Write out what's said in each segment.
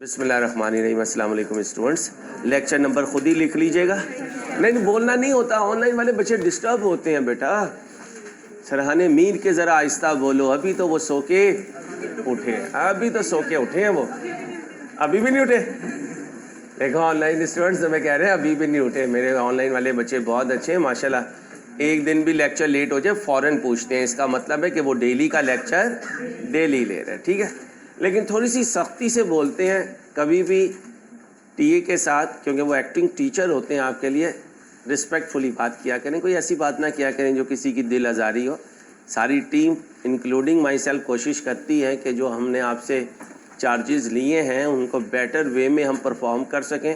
बिस्मिल्लाहिर्रहमानिर्रहीम। अस्सलाम वालेकुम स्टूडेंट्स। लेक्चर नंबर खुद ही लिख लीजिएगा। नहीं बोलना नहीं होता, ऑनलाइन वाले बच्चे डिस्टर्ब होते हैं बेटा। सरहाने मीर के ज़रा आहिस्ता बोलो, अभी तो वो सो के उठे, अभी तो सो के उठे हैं, वो अभी भी नहीं उठे। देखो ऑनलाइन स्टूडेंट्स मैं कह रहे हैं अभी भी नहीं उठे। मेरे ऑनलाइन वाले बच्चे बहुत अच्छे हैं माशाल्लाह। एक दिन भी लेक्चर लेट हो जाए फ़ौरन पूछते हैं, इसका मतलब है कि वो डेली का लेक्चर डेली ले रहे हैं, ठीक है। लेकिन थोड़ी सी सख्ती से बोलते हैं कभी भी टीए के साथ, क्योंकि वो एक्टिंग टीचर होते हैं आपके लिए। रिस्पेक्टफुली बात किया करें, कोई ऐसी बात ना किया करें जो किसी की दिल आज़ारी हो। सारी टीम इंक्लूडिंग माई सेल्फ कोशिश करती है कि जो हमने आपसे चार्जेस लिए हैं उनको बेटर वे में हम परफॉर्म कर सकें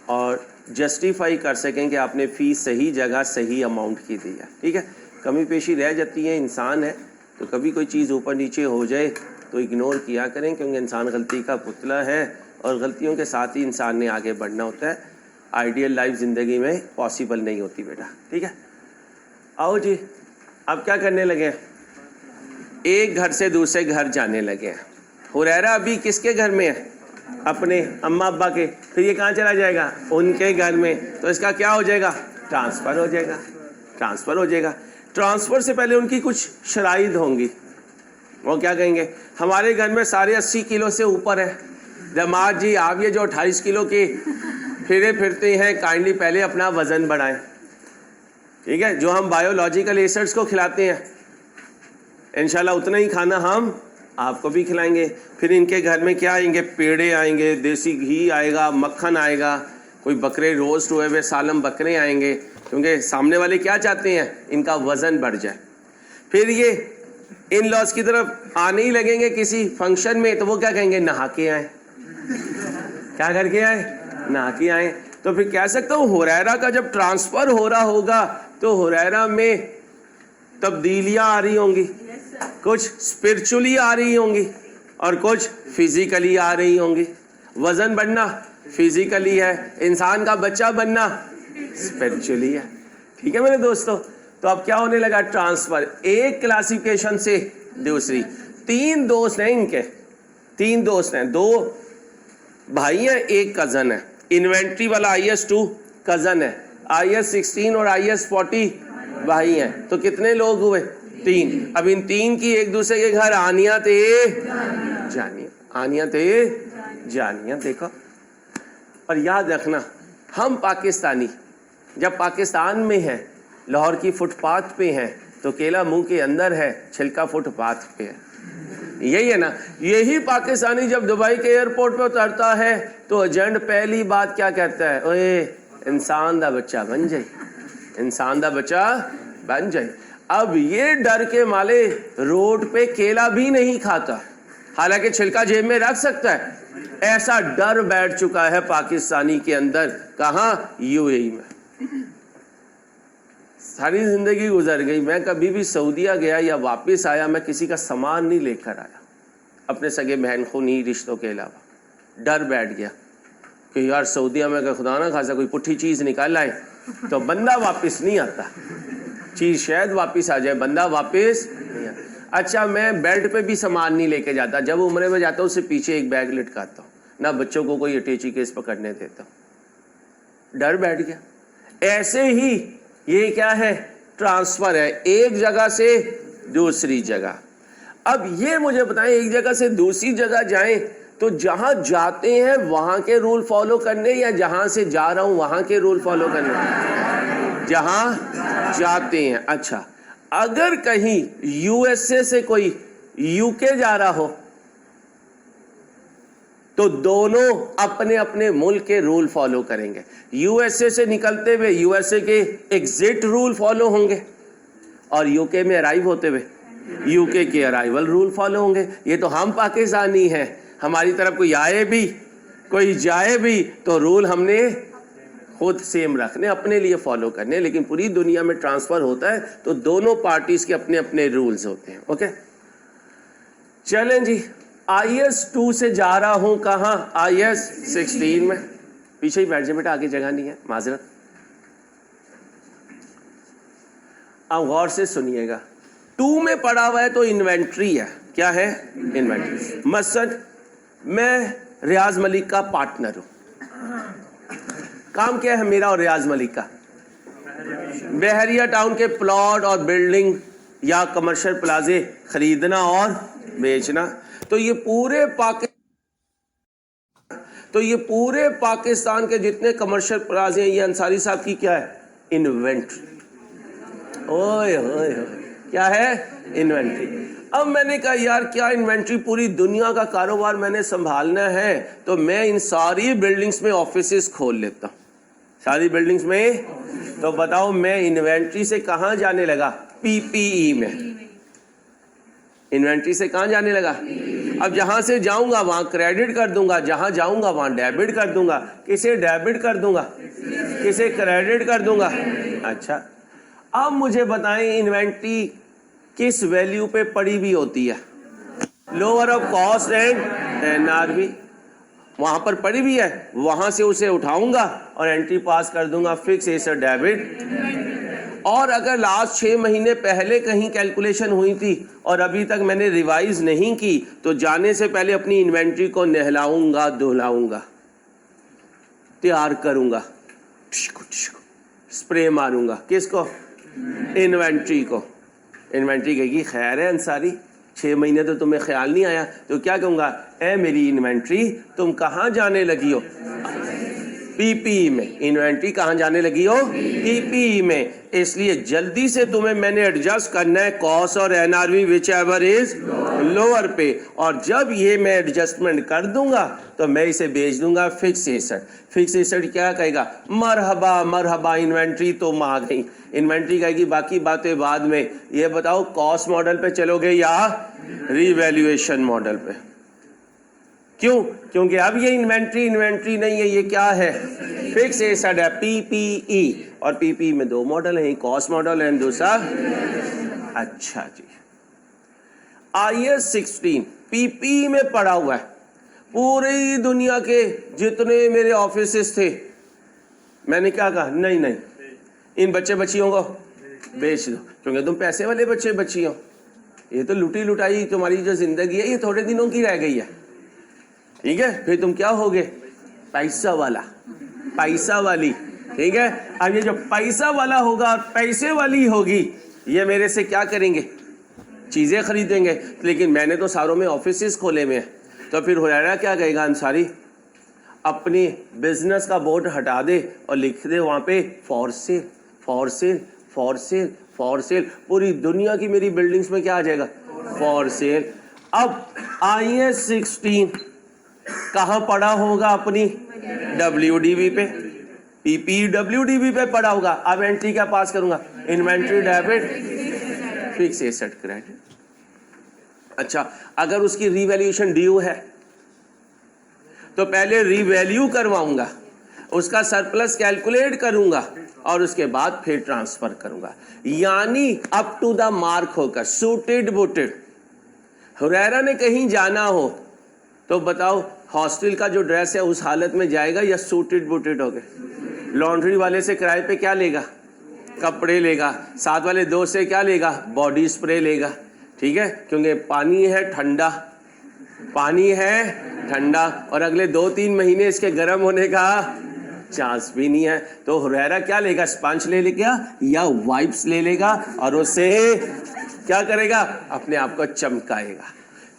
और जस्टिफाई कर सकें कि आपने फ़ीस सही जगह सही अमाउंट की दी है, ठीक है। कमी पेशी रह जाती है, इंसान है, तो कभी कोई चीज़ ऊपर नीचे हो जाए तो इग्नोर किया करें, क्योंकि इंसान गलती का पुतला है और गलतियों के साथ ही इंसान ने आगे बढ़ना होता है। आइडियल लाइफ ज़िंदगी में पॉसिबल नहीं होती बेटा, ठीक है। आओ जी, अब क्या करने लगे हैं? एक घर से दूसरे घर जाने लगे हैं। हुरैरा अभी किसके घर में है? अपने अम्मा अब्बा के। फिर ये कहाँ चला जाएगा? उनके घर में। तो इसका क्या हो जाएगा? ट्रांसफ़र हो जाएगा। ट्रांसफ़र हो जाएगा। ट्रांसफ़र से पहले उनकी कुछ शराइत होंगी। वो क्या कहेंगे? हमारे घर में सारे 80 किलो से ऊपर है, जमात जी आप ये जो 28 किलो के फिरे फिरते हैं, काइंडली पहले अपना वज़न बढ़ाएं, ठीक है। जो हम बायोलॉजिकल एसिड्स को खिलाते हैं इंशाल्लाह उतना ही खाना हम आपको भी खिलाएंगे। फिर इनके घर में क्या आएंगे? पेड़े आएंगे, देसी घी आएगा, मक्खन आएगा, कोई बकरे रोस्ट हुए हुए सालम बकरे आएंगे, क्योंकि सामने वाले क्या चाहते हैं? इनका वज़न बढ़ जाए। फिर ये इन लॉज की तरफ आने ही लगेंगे किसी फंक्शन में, तो वो क्या कहेंगे? नहा के आए। क्या करके आए? नहा के आए। तो फिर कह सकता हूँ हुरैरा का जब ट्रांसफ़र हो रहा होगा तो हुरैरा में तब्दीलियाँ आ रही होंगी, कुछ स्पिरिचुअली आ रही होंगी और कुछ फिज़िकली आ रही होंगी। वज़न बढ़ना फिज़िकली है, इंसान का बच्चा बनना स्पिरिचुअली है, ठीक है मेरे दोस्तों। तो अब क्या होने लगा? ट्रांसफ़र एक क्लासिफिकेशन से दूसरी। 3 दोस्त हैं इनके, 3 दोस्त हैं, 2 भाई हैं, एक कज़न है। इन्वेंट्री वाला IS2 कज़न है, IS16 और IS40 भाई हैं। तो कितने लोग हुए? 3। अब इन 3 की एक दूसरे के घर आनिया थे जानिया, आनिया थे जानिया। देखो, और याद रखना हम पाकिस्तानी जब पाकिस्तान में हैं, लाहौर की फुटपाथ पे हैं, तो केला मुंह के अंदर है, छिलका फुटपाथ पे है। यही है ना। यही पाकिस्तानी जब दुबई के एयरपोर्ट पे उतरता है तो एजेंट पहली बात क्या कहता है? ओए इंसान दा बच्चा बन जाए, इंसान दा बच्चा बन जाए। अब ये डर के माले रोड पे केला भी नहीं खाता, हालांकि छिलका जेब में रख सकता है। ऐसा डर बैठ चुका है पाकिस्तानी के अंदर। कहाँ? UAE में। सारी ज़िंदगी गुजर गई, मैं कभी भी सऊदीया गया या वापस आया मैं किसी का सामान नहीं लेकर आया अपने सगे बहन खूनी रिश्तों के अलावा। डर बैठ गया कि यार सऊदीया में अगर खुदा ना खासा कोई पुट्ठी चीज़ निकाल आए तो बंदा वापस नहीं आता। चीज़ शायद वापस आ जाए, बंदा वापस नहीं आता। अच्छा, मैं बेल्ट पे भी सामान नहीं लेके जाता, जब उम्रे में जाता हूँ उससे पीछे एक बैग लटकाता हूँ, ना बच्चों को कोई अटैची केस पकड़ने देता हूँ। डर बैठ गया। ऐसे ही ये क्या है? ट्रांसफ़र है एक जगह से दूसरी जगह। अब ये मुझे बताएं, एक जगह से दूसरी जगह जाएं तो जहां जाते हैं वहां के रूल फॉलो करने, या जहां से जा रहा हूं वहां के रूल फॉलो करने? जहां जाते हैं। अच्छा, अगर कहीं USA से कोई UK जा रहा हो तो दोनों अपने अपने मुल्क के रूल फॉलो करेंगे। USA से निकलते हुए USA के एग्जिट रूल फॉलो होंगे और UK में अराइव होते हुए UK के अराइवल रूल फॉलो होंगे। ये तो हम पाकिस्तानी हैं, हमारी तरफ कोई आए भी कोई जाए भी तो रूल हमने खुद सेम रखने, अपने लिए फॉलो करने। लेकिन पूरी दुनिया में ट्रांसफ़र होता है तो दोनों पार्टीज़ के अपने अपने रूल्स होते हैं। ओके, चलें जी। IS2 से जा रहा हूं कहाँ? IS16 में। पीछे ही बैठ जाए बेटा, आगे जगह नहीं है, माजरत। अब गौर से सुनिएगा। 2 में पड़ा हुआ है तो इन्वेंट्री है। क्या है? इन्वेंट्री। मसलन मैं रियाज मलिक का पार्टनर हूं। काम क्या है मेरा और रियाज मलिक का? बहरिया टाउन के प्लॉट और बिल्डिंग या कमर्शियल प्लाजे खरीदना और बेचना। तो ये पूरे पाकिस्तान के जितने कमर्शियल प्लाजे हैं, ये अंसारी साहब की क्या है? इन्वेंट्री। ओए होए क्या है? इन्वेंट्री। अब मैंने कहा यार क्या इन्वेंट्री, पूरी दुनिया का कारोबार मैंने संभालना है, तो मैं इन सारी बिल्डिंग्स में ऑफिसेस खोल लेता हूँ, सारी बिल्डिंग्स में। तो बताओ मैं इन्वेंट्री से कहाँ जाने लगा? पीपीई में। इन्वेंट्री से कहाँ जाने लगा? अब जहाँ से जाऊँगा वहाँ क्रेडिट कर दूंगा, जहाँ जाऊँगा वहाँ डेबिट कर दूंगा। किसे डेबिट कर दूंगा, किसे क्रेडिट कर दूंगा? अच्छा, अब मुझे बताएं इन्वेंट्री किस वैल्यू पे पड़ी भी होती है? Lower of cost and NRV, वहां पर पड़ी भी है, वहां से उसे उठाऊंगा और एंट्री पास कर दूंगा, फिक्स एसेट डेबिट। और अगर लास्ट 6 महीने पहले कहीं कैलकुलेशन हुई थी और अभी तक मैंने रिवाइज नहीं की, तो जाने से पहले अपनी इन्वेंट्री को नहलाऊंगा, धुलाऊंगा, तैयार करूंगा, स्प्रे मारूंगा। किसको? इन्वेंट्री को। इन्वेंट्री कहेगी खैर है अंसारी, 6 महीने तो तुम्हें ख्याल नहीं आया। तो क्या कहूँगा? ए मेरी इन्वेंट्री, तुम कहाँ जाने लगी हो? पीपीई में। इन्वेंट्री कहाँ जाने लगी हो? पीपीई में। इसलिए जल्दी से तुम्हें मैंने एडजस्ट करना है कॉस्ट और NRV which ever is lower पे। और जब ये मैं एडजस्टमेंट कर दूंगा तो मैं इसे बेच दूंगा फिक्स एसेट। फिक्स एसेट क्या कहेगा? मरहबा मरहबा, इन्वेंट्री तुम आ गई। इन्वेंट्री कहेगी बाकी बातें बाद में। ये बताओ कॉस्ट मॉडल पे चलोगे या रीवैल्यूएशन मॉडल पे? क्यों? क्योंकि अब ये इन्वेंट्री नहीं है, ये क्या है? फिक्स एसेट है, पीपीई। और पीपीई में 2 मॉडल हैं, कॉस्ट मॉडल है, दूसरा। अच्छा जी, IAS 16 पीपीई में पड़ा हुआ है। पूरी दुनिया के जितने मेरे ऑफिसेस थे, मैंने क्या कहा? नहीं, इन बच्चे बच्चियों को बेच दो, क्योंकि तुम पैसे वाले बच्चे बच्ची हो। ये तो लुटी लुटाई तुम्हारी जो जिंदगी है, ये थोड़े दिनों की रह गई है। ठीक है, फिर तुम क्या होगे? पैसा वाला, पैसा वाली। ठीक है, अब ये जो पैसा वाला होगा और पैसे वाली होगी, ये मेरे से क्या करेंगे? चीजें खरीदेंगे। लेकिन मैंने तो सारों में ऑफिसेस खोले हुए हैं। तो फिर हुरैरा क्या कहेगा? अंसारी अपनी बिजनेस का बोर्ड हटा दे और लिख दे वहां पे for sale, for sale, for sale, for sale. पूरी दुनिया की मेरी बिल्डिंग्स में क्या आ जाएगा? For sale. अब IAS 16 कहाँ पड़ा होगा? अपनी WDV पे। पीपी WDV पे पड़ा होगा। अब एंट्री क्या पास करूंगा? Inventory debit, fix asset credit. अच्छा, अगर उसकी रीवैल्यूएशन ड्यू है तो पहले रीवैल्यू करवाऊंगा, उसका सरप्लस कैलकुलेट करूंगा और उसके बाद फिर ट्रांसफर करूंगा। यानी अप टू द मार्क होकर, सूटेड बूटेड। हुरैरा ने कहीं जाना हो तो बताओ हॉस्टल का जो ड्रेस है उस हालत में जाएगा या सूटेड बूटेड हो गए? लॉन्ड्री वाले से किराए पे क्या लेगा? कपड़े लेगा। साथ वाले दोस्त से क्या लेगा? बॉडी स्प्रे लेगा। ठीक है, क्योंकि पानी है ठंडा, पानी है ठंडा, और अगले 2-3 महीने इसके गर्म होने का चांस भी नहीं है। तो हुरैरा क्या लेगा? स्पंज ले लेगा या वाइप्स ले लेगा और उससे क्या करेगा? अपने आप को चमकाएगा।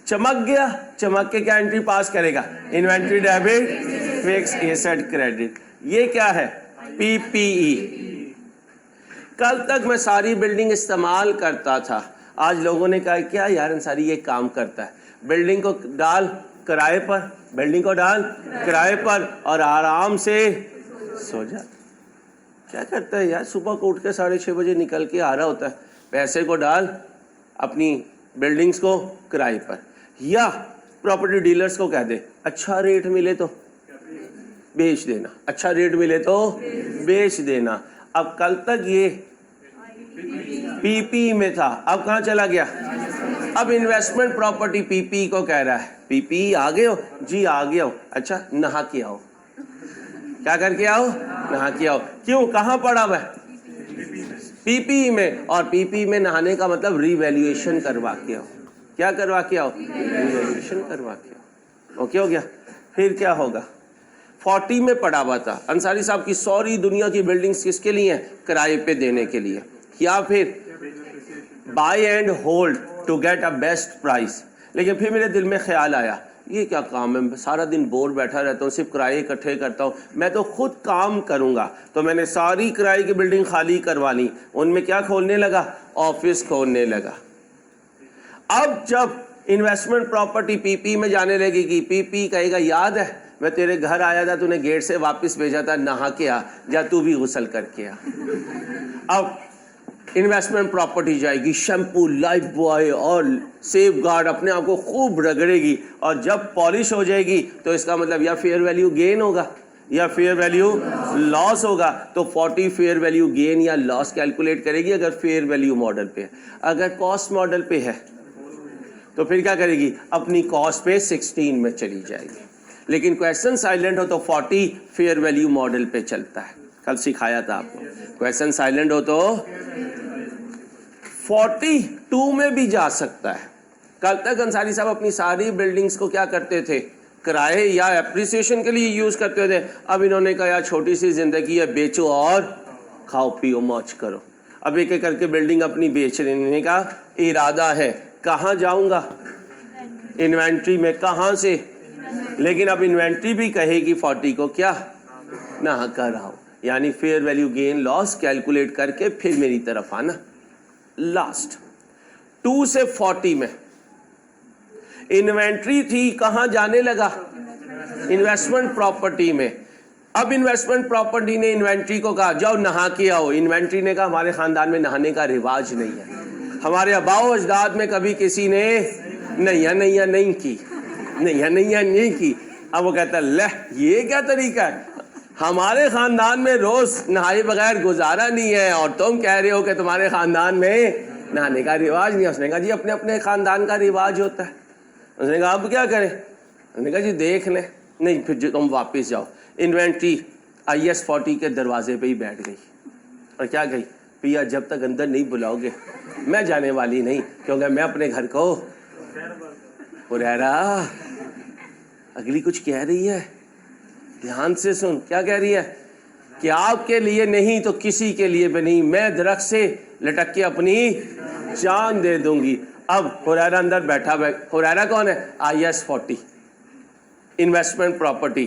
चमक गया, चमक के क्या एंट्री पास करेगा? Inventory debit, fix asset credit. ये क्या है? पीपीई। कल तक मैं सारी बिल्डिंग इस्तेमाल करता था, आज लोगों ने कहा क्या यार अंसारी ये काम करता है, बिल्डिंग को डाल किराए पर, बिल्डिंग को डाल किराए पर और आराम से सो जा। क्या करता है यार? सुबह को उठ के 6:30 बजे निकल के आ रहा होता है, पैसे को डाल अपनी बिल्डिंग्स को किराए पर, या प्रॉपर्टी डीलर्स को कह दे अच्छा रेट मिले तो बेच देना, अच्छा रेट मिले तो बेच देना। अब कल तक ये पीपी में था, अब कहाँ चला गया? अब इन्वेस्टमेंट प्रॉपर्टी पीपी को कह रहा है पीपी आ गए हो जी? आ गया हो। अच्छा नहा के आओ। क्या करके आओ? नहा के आओ। क्यों? कहाँ पड़ा हुआ है? पीपी में। और पीपी में नहाने का मतलब रीवैल्यूएशन करवा के आओ। क्या करवा के आओ? रीवैल्यूएशन करवा के आओ। ओके हो गया? फिर क्या होगा? 40 में पड़ा हुआ था अंसारी साहब की सारी दुनिया की बिल्डिंग्स किसके लिए हैं? किराए पे देने के लिए, या फिर buy and hold to get a best price. लेकिन फिर मेरे दिल में ख्याल आया, ये क्या काम है, सारा दिन बोर बैठा रहता हूँ, सिर्फ किराए इकट्ठे करता हूँ, मैं तो खुद काम करूँगा। तो मैंने सारी किराए की बिल्डिंग खाली करवा ली, उनमें क्या खोलने लगा? ऑफिस खोलने लगा। अब जब इन्वेस्टमेंट प्रॉपर्टी पीपी में जाने लगेगी, पीपी कहेगा याद है मैं तेरे घर आया था, तूने गेट से वापस भेजा था, नहा के आ जा, तू भी गुस्ल करके आ। अब इन्वेस्टमेंट प्रॉपर्टी जाएगी, शैम्पू, लाइफ बॉय और सेफ गार्ड अपने आप को खूब रगड़ेगी, और जब पॉलिश हो जाएगी तो इसका मतलब या फेयर वैल्यू गेन होगा या फेयर वैल्यू लॉस होगा। तो 40 फेयर वैल्यू गेन या लॉस कैलकुलेट करेगी अगर फेयर वैल्यू मॉडल पे है। अगर कॉस्ट मॉडल पे है तो फिर क्या करेगी? अपनी कॉस्ट पे 16 में चली जाएगी। लेकिन क्वेश्चन साइलेंट हो तो 40 फेयर वैल्यू मॉडल पे चलता है। कल सिखाया था आपको, क्वेश्चन साइलेंट हो तो 42 में भी जा सकता है। कल तक अंसारी साहब अपनी सारी बिल्डिंग्स को क्या करते थे? किराए या एप्रिसिएशन के लिए यूज करते थे। अब इन्होंने कहा यार छोटी सी जिंदगी है, बेचो और खाओ पियो मौज करो। अब एक एक करके बिल्डिंग अपनी बेचने का इरादा है। कहाँ जाऊंगा? इन्वेंट्री में। कहाँ से? लेकिन अब इन्वेंट्री भी कहेगी 40 को क्या? ना कर आओ, यानी fair value gain loss calculate करके फिर मेरी तरफ आना। लास्ट 2 से 40 में इन्वेंट्री थी, कहां जाने लगा? इन्वेस्टमेंट प्रॉपर्टी में। अब इन्वेस्टमेंट प्रॉपर्टी ने इन्वेंट्री को कहा जाओ नहा के आओ। इन्वेंट्री ने कहा हमारे खानदान में नहाने का रिवाज नहीं है, हमारे आबाओ अजदाद में कभी किसी ने नैया नहीं की। अब वो कहता ले ये क्या तरीका है, हमारे खानदान में रोज नहाए बगैर गुजारा नहीं है और तुम कह रहे हो कि तुम्हारे खानदान में नहाने का रिवाज नहीं है। उसने कहा जी अपने अपने खानदान का रिवाज होता है। उसने कहा अब क्या करें? उसने कहा जी देख ले। नहीं फिर जो तुम वापस जाओ। इन्वेंट्री IS 40 के दरवाजे पे ही बैठ गई और क्या गई? पिया जब तक अंदर नहीं बुलाओगे मैं जाने वाली नहीं, क्योंकि मैं अपने घर को हुरैरा। अगली कुछ कह रही है, ध्यान से सुन। क्या कह रही है? कि आपके लिए नहीं तो किसी के लिए भी नहीं, मैं दरख्त से लटक के अपनी जान दे दूंगी। अब हुरैरा अंदर बैठा हुआ। हुरैरा कौन है? IS 40 investment property.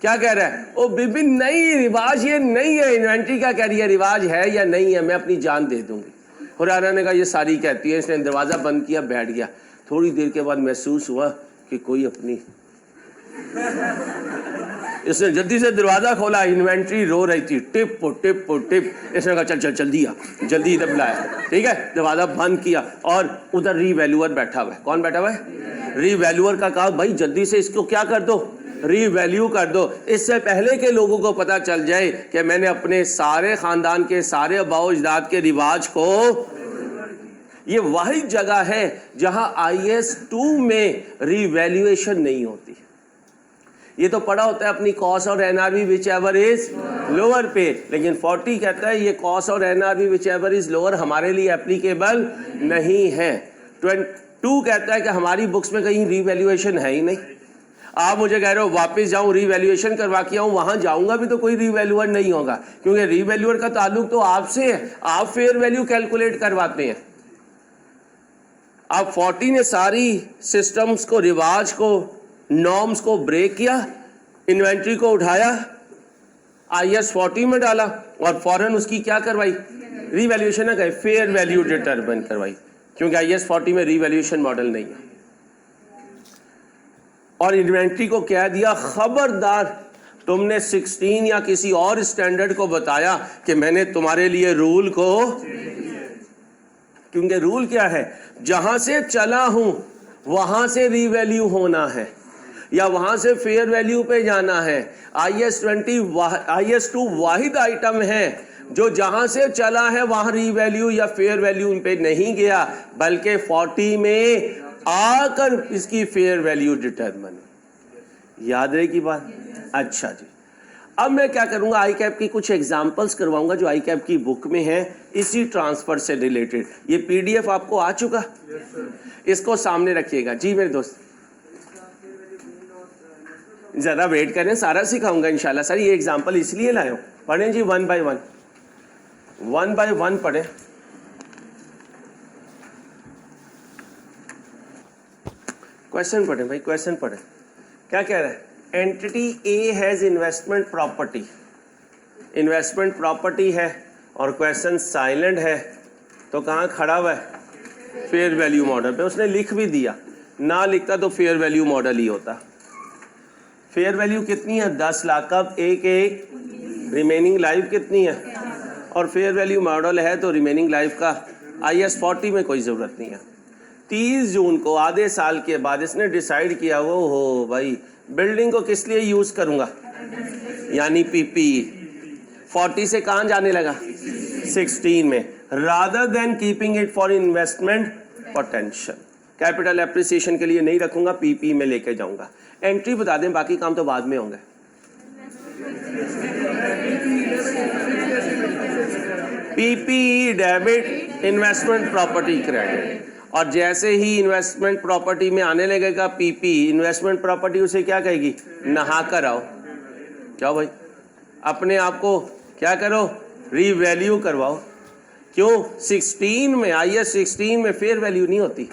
क्या कह रहा है? ओ बीबी नहीं, रिवाज ये नहीं है। इन्वेंट्री क्या कह रही है? रिवाज है या नहीं है, मैं अपनी जान दे दूंगी। हुरैरा ने कहा ये सारी कहती है। इसने दरवाज़ा बंद किया, बैठ गया। थोड़ी देर के बाद महसूस हुआ कि कोई अपनी इसने जल्दी से दरवाज़ा खोला, इन्वेंट्री रो रही थी, टिप टिप टिप। इसने कहा चल चल जल्दी इधर बुलाया, ठीक है। दरवाज़ा बंद किया और उधर रीवैल्यूअर बैठा हुआ है। कौन बैठा हुआ है? रीवैल्यूअर का कहा भाई जल्दी से इसको क्या कर दो, रीवैल्यू कर दो, इससे पहले के लोगों को पता चल जाए कि मैंने अपने सारे ख़ानदान के सारे आबाओ अजदाद के रिवाज को। ये वही जगह है जहां IS 2 में रीवैल्यूएशन नहीं होती। ये तो पड़ा होता है अपनी कॉस्ट और NRV which ever is lower पे, लेकिन 40 कहता है ये कॉस्ट और NRV which ever is lower हमारे लिए एप्लीकेबल नहीं है। 22 कहता है कि हमारी बुक्स में कहीं रीवैल्यूएशन है ही नहीं। आप मुझे कह रहे हो वापस जाऊं रीवैल्यूएशन करवा के आऊं, वहां जाऊंगा भी तो कोई रीवैल्यूअर नहीं होगा, क्योंकि रीवैल्यूअर का ताल्लुक तो आपसे है, आप फेयर वैल्यू कैलकुलेट करवाते हैं। अब 40 ने सारी सिस्टम्स को, रिवाज को, नॉर्म्स को ब्रेक किया, इन्वेंट्री को उठाया, IS 40 में डाला और फौरन उसकी क्या करवाई? रीवैल्यूएशन ना कहे, फेयर वैल्यू डिटरमिन करवाई, क्योंकि IS 40 में रीवैल्यूएशन मॉडल नहीं है। और इन्वेंट्री को कह दिया खबरदार तुमने 16 या किसी और स्टैंडर्ड को बताया कि मैंने तुम्हारे लिए रूल को, क्योंकि रूल क्या है? जहां से चला हूं वहां से रीवैल्यू होना है या वहां से फेयर वैल्यू पे जाना है। IS 2 वाहिद आइटम है जो जहां से चला है वहां रीवैल्यू या फेयर वैल्यू पे नहीं गया, बल्कि 40 में आकर इसकी फेयर वैल्यू डिटरमिन। याद रहे की बात? अच्छा जी, अब मैं क्या करूंगा, ICAP की कुछ एग्जांपल्स करवाऊंगा जो ICAP की बुक में है इसी ट्रांसफर से रिलेटेड। ये PDF आपको आ चुका? इसको सामने रखिएगा जी मेरे दोस्त। ज़रा वेट करें, सारा सिखाऊंगा इंशाल्लाह। सर ये एग्जांपल इसलिए लाए हो, पढ़ें जी वन बाय वन पढ़ें। क्वेश्चन पढ़ें भाई, क्वेश्चन पढ़ें। क्या कह रहा है? Entity A has investment property, investment property है और क्वेश्चन साइलेंट है, तो कहाँ खड़ा हुआ है? फेयर वैल्यू मॉडल पे। उसने लिख भी दिया, ना लिखता तो फेयर वैल्यू मॉडल ही होता। फेयर वैल्यू कितनी है? 10 लाख। कब? एक रिमेनिंग लाइफ कितनी है? और फेयर वैल्यू मॉडल है तो रिमेनिंग लाइफ का IAS 40 में कोई ज़रूरत नहीं है। 30 जून को आधे साल के बाद इसने डिसाइड किया, वो हो भाई बिल्डिंग को किस लिए यूज़ करूँगा, यानी PPE। 40 से कहाँ जाने लगा? 16 में। Rather than keeping it for investment potential, capital appreciation के लिए नहीं रखूंगा, PPE में लेके जाऊंगा। एंट्री बता दें, बाकी काम तो बाद में होंगे। PPE debit, investment property credit. और जैसे ही इन्वेस्टमेंट प्रॉपर्टी में आने लगेगा PPE, इन्वेस्टमेंट प्रॉपर्टी उसे क्या कहेगी? नहा कर आओ। जाओ भाई अपने आप को क्या करो? रीवैल्यू करवाओ। क्यों? 16 में, IAS 16 में फेयर वैल्यू नहीं होती,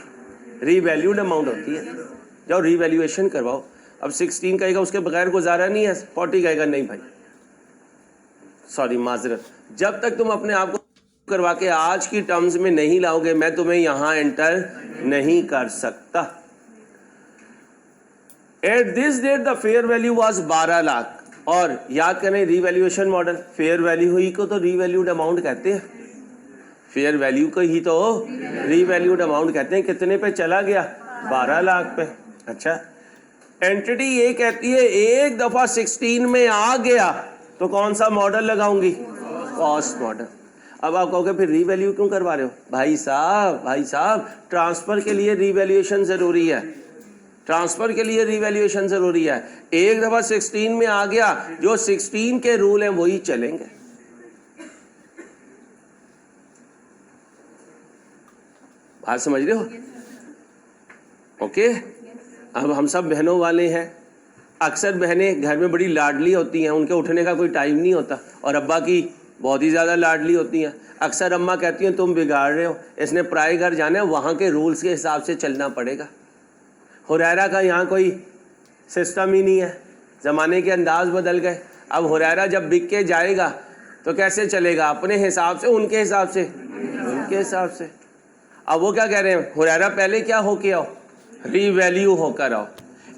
रीवैल्यूड अमाउंट होती है। जाओ रीवैल्यूएशन करवाओ। अब 16 कहेगा उसके बगैर गुजारा नहीं है, 40 कहेगा नहीं भाई सॉरी माजरत, जब तक तुम अपने आप को करवा के आज की टर्म्स में नहीं लाओगे मैं तुम्हें यहां एंटर नहीं कर सकता। At this date the fair value was 12 lakh. और याद करें रीवैल्यूएशन मॉडल, फेयर वैल्यू ही को तो रीवैल्यूड अमाउंट कहते हैं, फेयर वैल्यू को ही तो रीवैल्यूड अमाउंट कहते हैं। कितने पे चला गया? 12 लाख पे। अच्छा, एंटिटी ये कहती है एक दफा 16 में आ गया तो कौन सा मॉडल लगाऊंगी? Cost model. अब आप कहोगे फिर रीवैल्यू क्यों करवा रहे हो? भाई साहब ट्रांसफर के लिए रीवैल्यूएशन जरूरी है, ट्रांसफर के लिए रीवैल्यूएशन जरूरी है। एक दफा 16 में आ गया, जो 16 के रूल हैं वही चलेंगे। बात समझ रहे हो? ओके। अब हम सब बहनों वाले हैं, अक्सर बहनें घर में बड़ी लाडली होती हैं, उनके उठने का कोई टाइम नहीं होता, और अब्बा की बहुत ही ज़्यादा लाडली होती हैं। अक्सर अम्मा कहती हैं तुम बिगाड़ रहे हो, इसने पराए घर जाना है, वहाँ के रूल्स के हिसाब से चलना पड़ेगा। हुरैरा का यहाँ कोई सिस्टम ही नहीं है, ज़माने के अंदाज बदल गए। अब हुरैरा जब बिक के जाएगा तो कैसे चलेगा? अपने हिसाब से, उनके हिसाब से, उनके हिसाब से। अब वो क्या कह रहे हैं? हुरैरा पहले क्या हो के आओ? रीवैल्यू होकर आओ।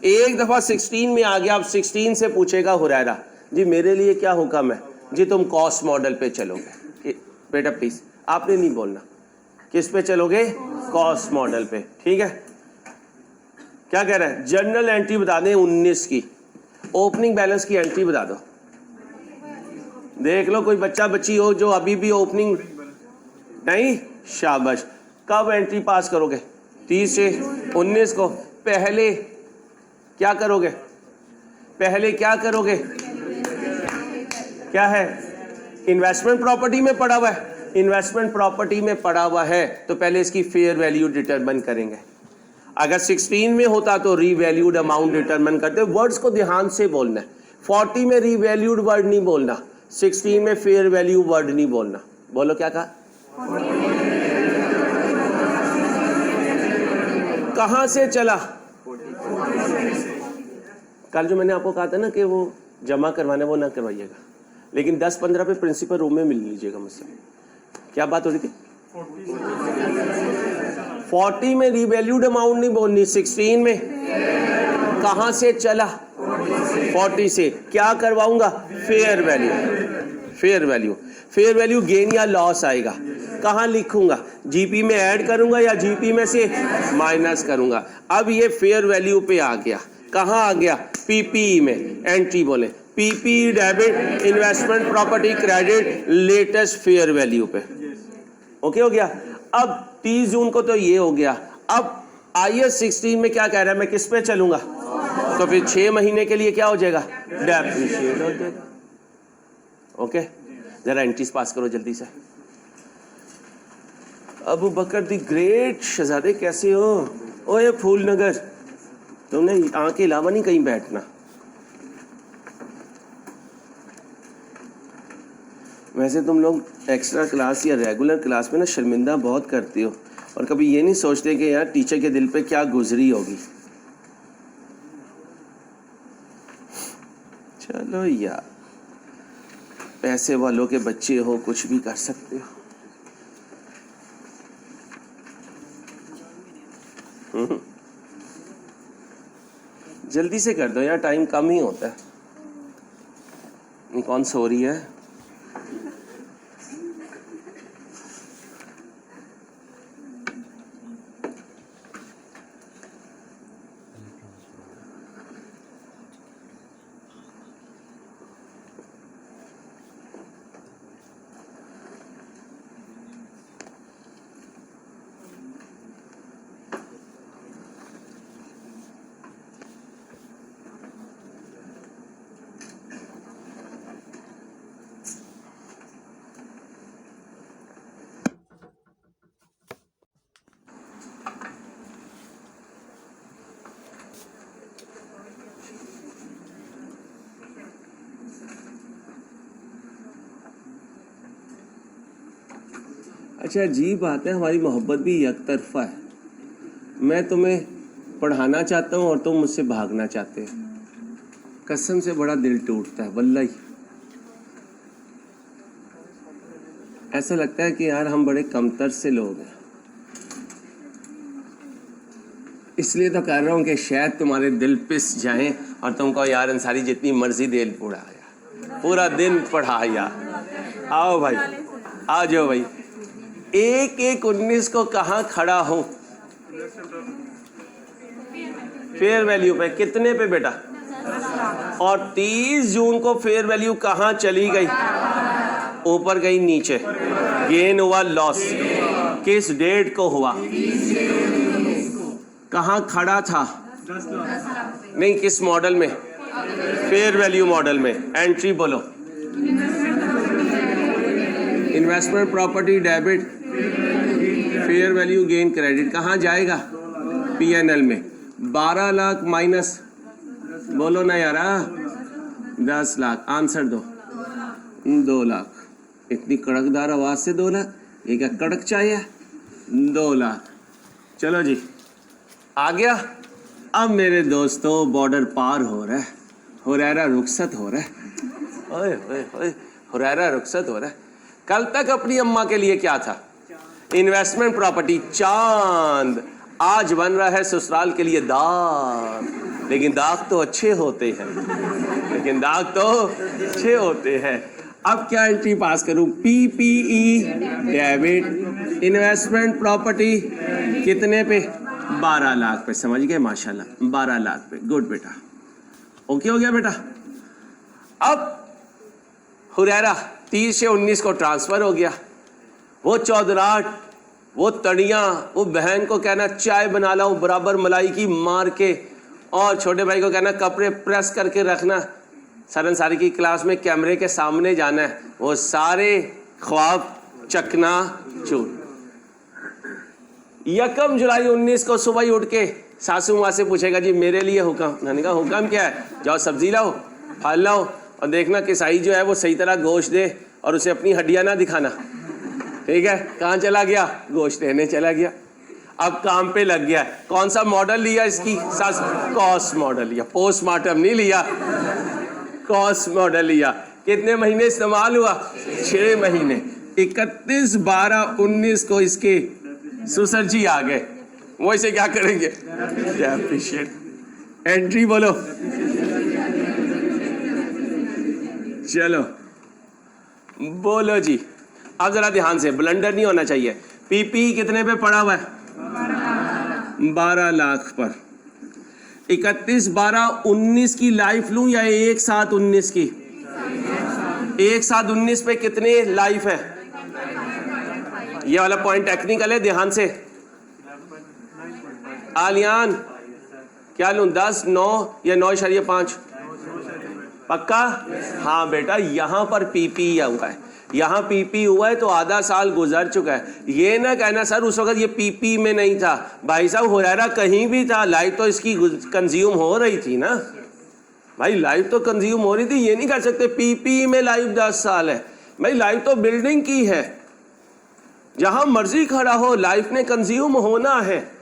एक दफ़ा 16 में आ गया, अब 16 से पूछेगा हुरैरा जी मेरे लिए क्या हुक्म है? जी तुम कॉस्ट मॉडल पे चलोगे। बेटा प्लीज़ आपने नहीं बोलना, किस पे चलोगे? कॉस्ट मॉडल पे। ठीक है, क्या कह रहा है? जनरल एंट्री बता दें 19 की, ओपनिंग बैलेंस की एंट्री बता दो। देख लो कोई बच्चा बच्ची हो जो अभी भी ओपनिंग नहीं, शाबाश। कब एंट्री पास करोगे? 30 से 19 को। पहले क्या करोगे? पहले क्या करोगे? क्या है? इन्वेस्टमेंट प्रॉपर्टी में पड़ा हुआ है, इन्वेस्टमेंट प्रॉपर्टी में पड़ा हुआ है तो पहले इसकी फेयर वैल्यू डिटरमाइन करेंगे। अगर 16 में होता तो रीवैल्यूड अमाउंट डिटरमाइन करते। वर्ड्स को ध्यान से बोलना है। 40 में रीवैल्यूड वर्ड नहीं बोलना, 16 में फेयर वैल्यू वर्ड नहीं बोलना। बोलो क्या कहा? कहां से चला? कल जो मैंने आपको कहा था ना कि वो जमा करवाना, वो ना करवाइएगा, लेकिन 10-15 पे प्रिंसिपल रूम में मिल लीजिएगा मुझसे। क्या बात हो रही थी? 40 में रीवैल्यूड अमाउंट नहीं बोलनी, 16 में कहां से चला? 40 से। क्या करवाऊंगा? Fair value. Fair value, fair value gain या लॉस आएगा। कहाँ लिखूंगा? जीपी में ऐड करूंगा या जीपी में से माइनस करूंगा? अब ये फेयर वैल्यू पे आ गया। कहाँ आ गया? पीपीई में। एंट्री बोले PPE debit, investment property credit, latest fair value पे। ओके हो गया। अब 30 जून को तो ये हो गया। अब IAS 16 में क्या कह रहा है? मैं किस पे चलूंगा? तो फिर 6 महीने के लिए क्या हो जाएगा? डेप्रिशिएट हो जाएगा। ओके, जरा एंट्रीज पास करो जल्दी से। अबू बकर दी ग्रेट शहजादे कैसे हो? ओए फूल नगर, तुमने यहाँ के अलावा नहीं कहीं बैठना, वैसे तुम लोग एक्स्ट्रा क्लास या रेगुलर क्लास में ना शर्मिंदा बहुत करते हो और कभी ये नहीं सोचते कि यार टीचर के दिल पे क्या गुजरी होगी। चलो यार, पैसे वालों के बच्चे हो, कुछ भी कर सकते हो। जल्दी से कर दो यार, टाइम कम ही होता है। ये कौन सो रही है? अच्छा, अजीब बात है, हमारी मोहब्बत भी एक तरफा है। मैं तुम्हें पढ़ाना चाहता हूँ और तुम मुझसे भागना चाहते हो। कसम से बड़ा दिल टूटता है वल्लाही। ऐसा लगता है कि यार हम बड़े कमतर से लोग हैं। इसलिए तो कह रहा हूँ कि शायद तुम्हारे दिल पिस जाएं और तुमको यार अंसारी जितनी मर्जी देर पढ़ाया, पूरा दिन पढ़ाया। आओ भाई, आ जाओ भाई। 1/1/19 को कहाँ खड़ा हूँ? फेयर वैल्यू पे कितने पे बेटा? और 30 जून को फेयर वैल्यू कहाँ चली गई? ऊपर गई नीचे। गेन हुआ लॉस किस डेट को हुआ? कहाँ खड़ा था? नहीं, किस मॉडल में? फेयर वैल्यू मॉडल में। एंट्री बोलो। Investment property debit, fair value gain credit. कहाँ जाएगा? PNL में। 12 लाख माइनस, बोलो ना यार, 10 लाख। आंसर दो। 2 लाख। इतनी कड़कदार आवाज से 2 लाख? ये क्या कड़क चाहिए? 2 लाख। चलो जी, आ गया। अब मेरे दोस्तों बॉर्डर पार हो रहा है, हुरैरा रुखसत हो रहा है। ओए ओए ओए, हुरैरा रुखसत हो रहा है। कल तक अपनी अम्मा के लिए क्या था? इन्वेस्टमेंट प्रॉपर्टी चांद। आज बन रहा है ससुराल के लिए दाग। लेकिन दाग तो अच्छे होते हैं, लेकिन दाग तो अच्छे होते हैं। अब क्या एंट्री पास करूं? PPE डेबिट, इन्वेस्टमेंट प्रॉपर्टी कितने पे? 12 लाख पे। समझ गए? माशाल्लाह, 12 लाख पे। गुड बेटा, ओके हो गया बेटा। अब हुरैरा 30 से 19 को ट्रांसफर हो गया। वो चौधराट, वो तड़ियाँ, वो बहन को कहना चाय बना लाओ बराबर मलाई की मार के, और छोटे भाई को कहना कपड़े प्रेस करके रखना, सर अंसारी की क्लास में कैमरे के सामने जाना है। वो सारे ख्वाब चकना चूर। 1 जुलाई 19 को सुबह ही उठ के सासू माँ से पूछेगा जी मेरे लिए हुक्म। मैंने कहा हुक्म क्या है? जाओ सब्जी लाओ, फल लाओ, और देखना किसाई जो है वो सही तरह गोश्त दे और उसे अपनी हड्डियां ना दिखाना। ठीक है? कहाँ चला गया? गोश्त देने चला गया। अब काम पे लग गया। कौन सा मॉडल लिया इसकी सास? कॉस्ट मॉडल लिया, पोस्टमार्टम नहीं लिया, कॉस्ट मॉडल लिया। कितने महीने इस्तेमाल हुआ? 6 महीने। 31/12/19 को इसके सुसर जी आ गए। वो इसे क्या करेंगे? एंट्री बोलो। चलो बोलो जी। अब जरा ध्यान से, ब्लंडर नहीं होना चाहिए। PPE कितने पे पड़ा हुआ है? 12 लाख पर। 31/12/19 की लाइफ लूं या 1/7/19 की? 1/7/19 पे कितने लाइफ है? ये वाला पॉइंट टेक्निकल है, ध्यान से। आलियान क्या लूं? 10, 9 या 9.5? पक्का? हाँ बेटा, यहाँ पर PP हुआ है, यहाँ PP हुआ है तो आधा साल गुजर चुका है। ये ना कहना सर उस वक्त ये PP में नहीं था। भाई साहब हुरैरा कहीं भी था, लाइफ तो इसकी कंज्यूम हो रही थी ना भाई, लाइफ तो कंज्यूम हो रही थी। ये नहीं कर सकते PP में लाइफ 10 साल है। भाई लाइफ तो बिल्डिंग की है, जहां मर्जी खड़ा हो लाइफ ने कंज्यूम होना है।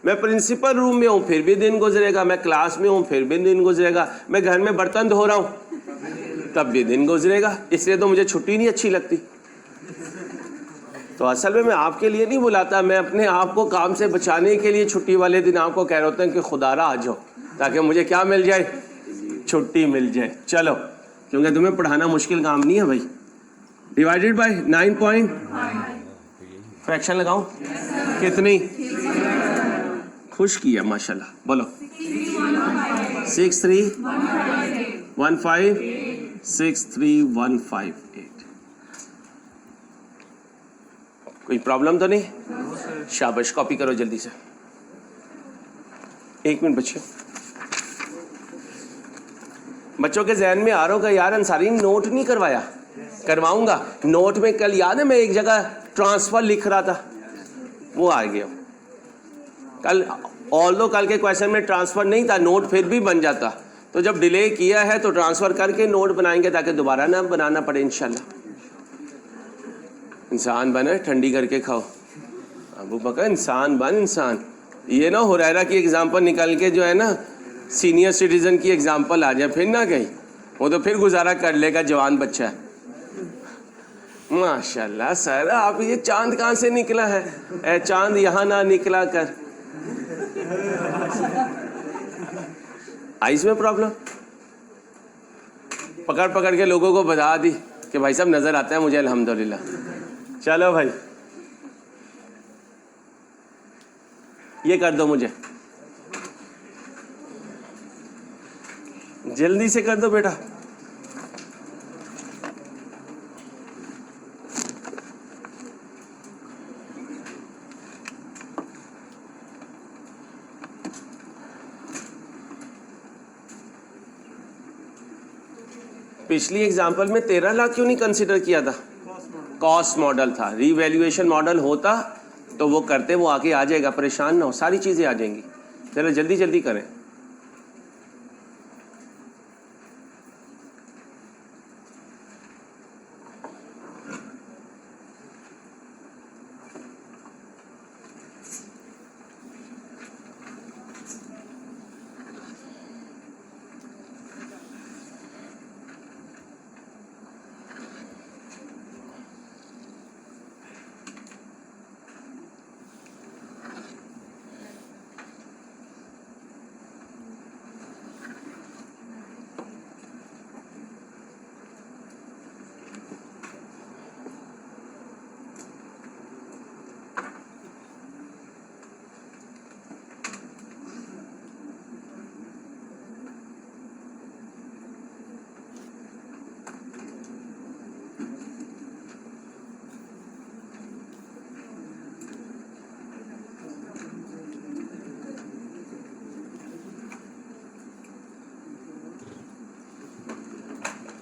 मैं प्रिंसिपल रूम में हूं फिर भी दिन गुजरेगा, मैं क्लास में हूं फिर भी दिन गुजरेगा, मैं घर में बर्तन धो रहा हूं तब भी दिन गुजरेगा। इसलिए तो मुझे छुट्टी नहीं अच्छी लगती। तो असल में मैं आपके लिए नहीं बुलाता, मैं अपने आप को काम से बचाने के लिए छुट्टी वाले दिन आपको कह रहा हूँ कि खुदारा आ जाओ, ताकि मुझे क्या मिल जाए, छुट्टी मिल जाए। चलो, क्योंकि तुम्हें पढ़ाना मुश्किल काम नहीं है भाई। डिवाइडेड बाय 9 पॉइंट, फ्रैक्शन लगाऊं कितनी? खुश किया माशाल्लाह, बोलो 6315631558। कोई प्रॉब्लम तो नहीं? शाबाश, कॉपी करो जल्दी से। 1 मिनट बच्चे, बच्चों के जहन में आ रहा होगा यार अंसारी नोट नहीं करवाया। करवाऊंगा। नोट में कल याद है मैं एक जगह ट्रांसफर लिख रहा था, वो आ गया कल। ऑल्दो कल के क्वेश्चन में ट्रांसफर नहीं था, नोट फिर भी बन जाता। तो जब डिले किया है तो ट्रांसफर करके नोट बनाएंगे ताकि दोबारा ना बनाना पड़े इंशाल्लाह। इंसान बने, ठंडी करके खाओ। अबू बकर इंसान बन, इंसान। ये ना हुरैरा की एग्जाम्पल निकल के जो है ना सीनियर सिटीजन की एग्जाम्पल आ जाए फिर ना कहीं, वो तो फिर गुजारा कर लेगा, जवान बच्चा है। माशाल्लाह सर, आप ये चांद कहाँ से निकला है? ए चांद यहाँ ना निकला कर। आइस में प्रॉब्लम, पकड़ पकड़ के लोगों को बता दी कि भाई साहब नजर आता है मुझे अल्हम्दुलिल्लाह। चलो भाई, ये कर दो मुझे, जल्दी से कर दो बेटा। पिछली एग्जाम्पल में 13 लाख क्यों नहीं कंसिडर किया था? कॉस्ट मॉडल था। रीवैल्यूएशन मॉडल होता तो वो करते, वो आके आ जाएगा, परेशान ना हो, सारी चीज़ें आ जाएंगी। चलो जल्दी जल्दी करें।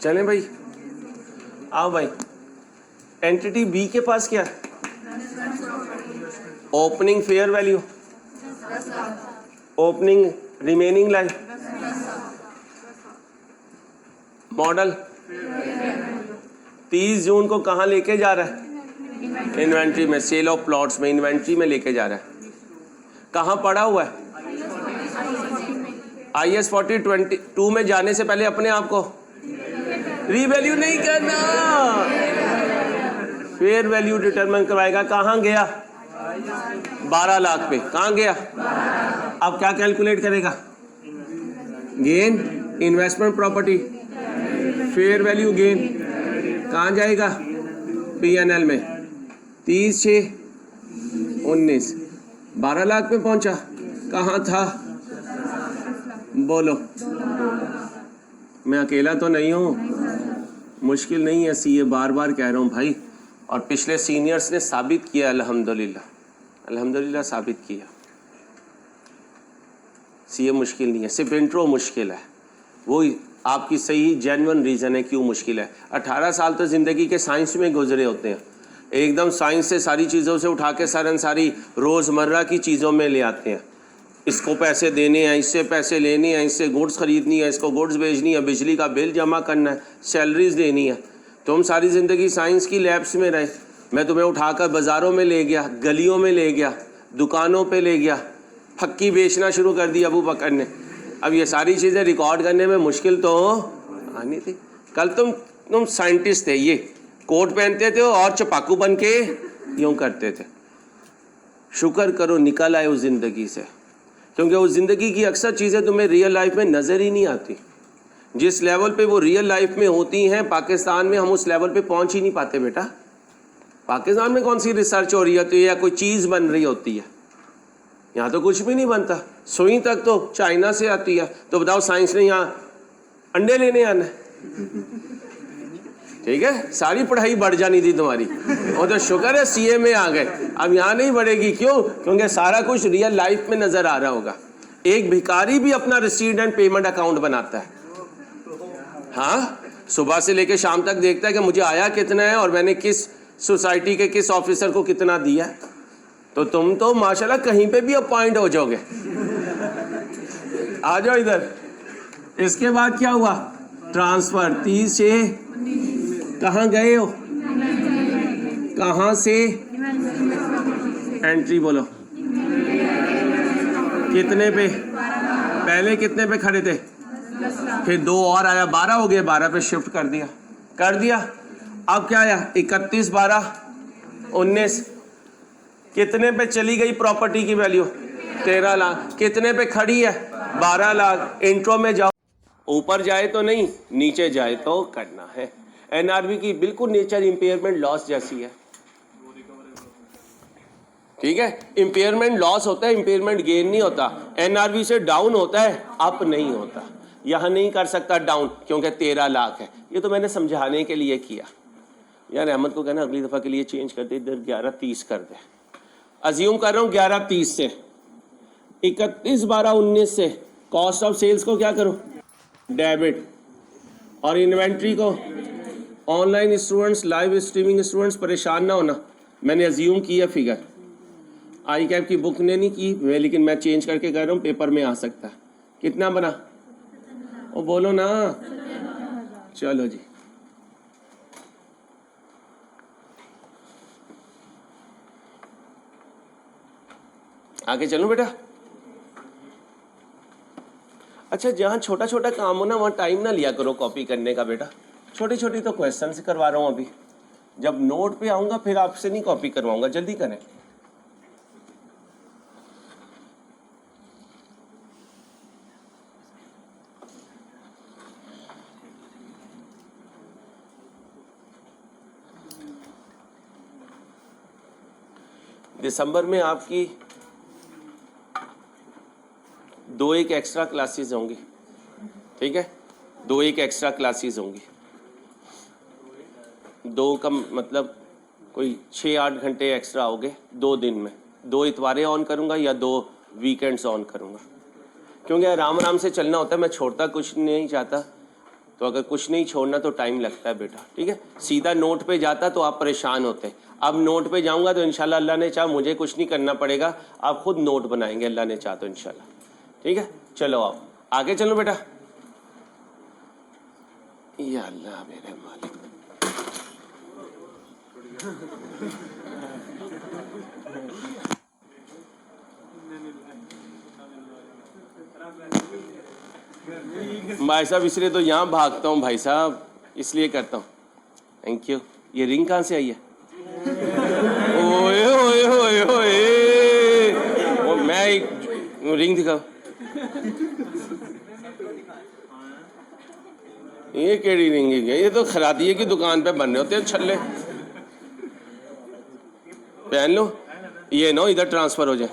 चलें भाई, आओ भाई। एंटिटी बी के पास क्या है? Opening fair value, opening remaining life, model 30 जून को कहाँ लेके जा रहा है? इन्वेंट्री में, सेल ऑफ प्लॉट्स में, इन्वेंट्री में लेके जा रहा है। कहाँ पड़ा हुआ है? IS 4022 में जाने से पहले अपने आप को रीवैल्यू नहीं करना, फेयर वैल्यू डिटरमाइन करवाएगा। कहाँ गया? 12 लाख पे। कहाँ गया? अब क्या कैलकुलेट करेगा? Gain, investment property, fair value gain. कहाँ जाएगा? PNL में 30 6 19, 12 लाख पे पहुंचा। कहाँ था? बोलो, मैं अकेला तो नहीं हूँ, मुश्किल नहीं है। सीए बार बार कह रहा हूँ भाई, और पिछले सीनियर्स ने साबित किया अल्हम्दुलिल्लाह, अल्हम्दुलिल्लाह साबित किया। सीए मुश्किल नहीं है, सिर्फ इंट्रो मुश्किल है। वो आपकी सही जेन्युइन रीज़न है क्यों मुश्किल है। 18 साल तो ज़िंदगी के साइंस में गुजरे होते हैं, एकदम साइंस से सारी चीज़ों से उठा के सर सारी रोज़मर्रा की चीज़ों में ले आते हैं। इसको पैसे देने हैं, इससे पैसे लेने हैं, इससे गुड्स ख़रीदनी है, इसको गुड्स बेचनी है, बिजली का बिल जमा करना है, सैलरीज देनी है। तुम सारी ज़िंदगी साइंस की लैब्स में रहे, मैं तुम्हें उठाकर बाज़ारों में ले गया, गलियों में ले गया, दुकानों पे ले गया, फक्की बेचना शुरू कर दी अबू बकर ने। अब ये सारी चीज़ें रिकॉर्ड करने में मुश्किल तो आनी थी। कल तुम साइंटिस्ट थे, ये कोट पहनते थे और चपाकू बन के यूँ करते थे। शुक्र करो निकल आए उस ज़िंदगी से, क्योंकि उस ज़िंदगी की अक्सर चीज़ें तुम्हें रियल लाइफ में नज़र ही नहीं आती। जिस लेवल पे वो रियल लाइफ में होती हैं, पाकिस्तान में हम उस लेवल पे पहुंच ही नहीं पाते बेटा। पाकिस्तान में कौन सी रिसर्च हो रही होती है या कोई चीज़ बन रही होती है? यहाँ तो कुछ भी नहीं बनता। सुई तक तो चाइना से आती है, तो बताओ साइंस ने यहाँ अंडे लेने आना है? ठीक है, सारी पढ़ाई बढ़ जानी थी तुम्हारी, और तो शुक्र है सीए में आ गए। अब यहाँ नहीं बढ़ेगी, क्यों? क्योंकि सारा कुछ रियल लाइफ में नजर आ रहा होगा। एक भिखारी भी अपना रिसीट एंड पेमेंट अकाउंट बनाता है। हाँ, सुबह से लेकर शाम तक देखता है कि मुझे आया कितना है और मैंने किस सोसाइटी के किस ऑफिसर को कितना दिया है। तो तुम तो माशाल्लाह कहीं पे भी अपॉइंट हो जाओगे। आ जाओ इधर। इसके बाद क्या हुआ? ट्रांसफर 30 से कहाँ गए हो? कहाँ से एंट्री बोलो? कितने पे? पहले कितने पे खड़े थे? फिर 2 और आया, 12 हो गए, 12 पे शिफ्ट कर दिया। अब क्या आया? 31, 12, 19। कितने पे चली गई प्रॉपर्टी की वैल्यू? 13 लाख। कितने पे खड़ी है? 12 लाख। इंट्रो में जाओ, ऊपर जाए तो नहीं, नीचे जाए तो करना है। एनआरबी की बिल्कुल नेचर इंपेयरमेंट लॉस जैसी है। ठीक है, इंपेयरमेंट लॉस होता है, इंपेयरमेंट गेन नहीं होता। एनआरबी से डाउन होता है, अप नहीं होता। यहां नहीं कर सकता डाउन, क्योंकि 13 लाख है। ये तो मैंने समझाने के लिए किया। यार अहमद को कहना अगली दफा के लिए चेंज कर दे, इधर 11.30 कर दे। अज्यूम कर रहा हूं 11.30 से 31/12/19 से कॉस्ट ऑफ सेल्स को क्या करो? डेबिट। और इन्वेंट्री को online students, live streaming students परेशान ना होना, मैंने अज्यूम किया फिगर। आई कैप की बुक ने नहीं की मैं, लेकिन मैं चेंज करके कह रहा हूँ, पेपर में आ सकता है। कितना बना? वो बोलो ना। चलो जी, आगे चलो बेटा। अच्छा, जहाँ छोटा छोटा काम हो ना, वहाँ टाइम ना लिया करो कॉपी करने का बेटा। छोटी छोटी तो क्वेश्चन से करवा रहा हूँ अभी। जब नोट पे आऊँगा फिर आपसे नहीं कॉपी करवाऊँगा, जल्दी करें। दिसंबर में आपकी 2-1 एक्स्ट्रा क्लासेस होंगी। ठीक है, 2-1 एक्स्ट्रा क्लासेस होंगी। 2 का मतलब कोई 6-8 घंटे एक्स्ट्रा हो गए 2 दिन में। 2 इतवारें ऑन करूँगा या 2 वीकेंड्स ऑन करूँगा, क्योंकि आराम आराम से चलना होता है। मैं छोड़ता कुछ नहीं चाहता, तो अगर कुछ नहीं छोड़ना तो टाइम लगता है बेटा। ठीक है, सीधा नोट पे जाता तो आप परेशान होते। अब नोट पे जाऊंगा तो इंशाल्लाह अल्लाह ने चाहा मुझे कुछ नहीं करना पड़ेगा, आप खुद नोट बनाएंगे अल्लाह ने चाहा तो इंशाल्लाह। ठीक है, चलो आप आगे चलो बेटा। या अल्लाह मेरे मालिक। भाई साहब इसलिए तो यहाँ भागता हूँ भाई साहब, इसलिए करता हूँ। Thank you. ये रिंग कहाँ से आई है? ओए ओए ओए ओए, वो मैं एक रिंग दिखा। ये केड़ी रिंग है? ये तो खरादिये की दुकान पे बन रहे होते हैं छल्ले। पहन लो, ये नो इधर ट्रांसफर हो जाए।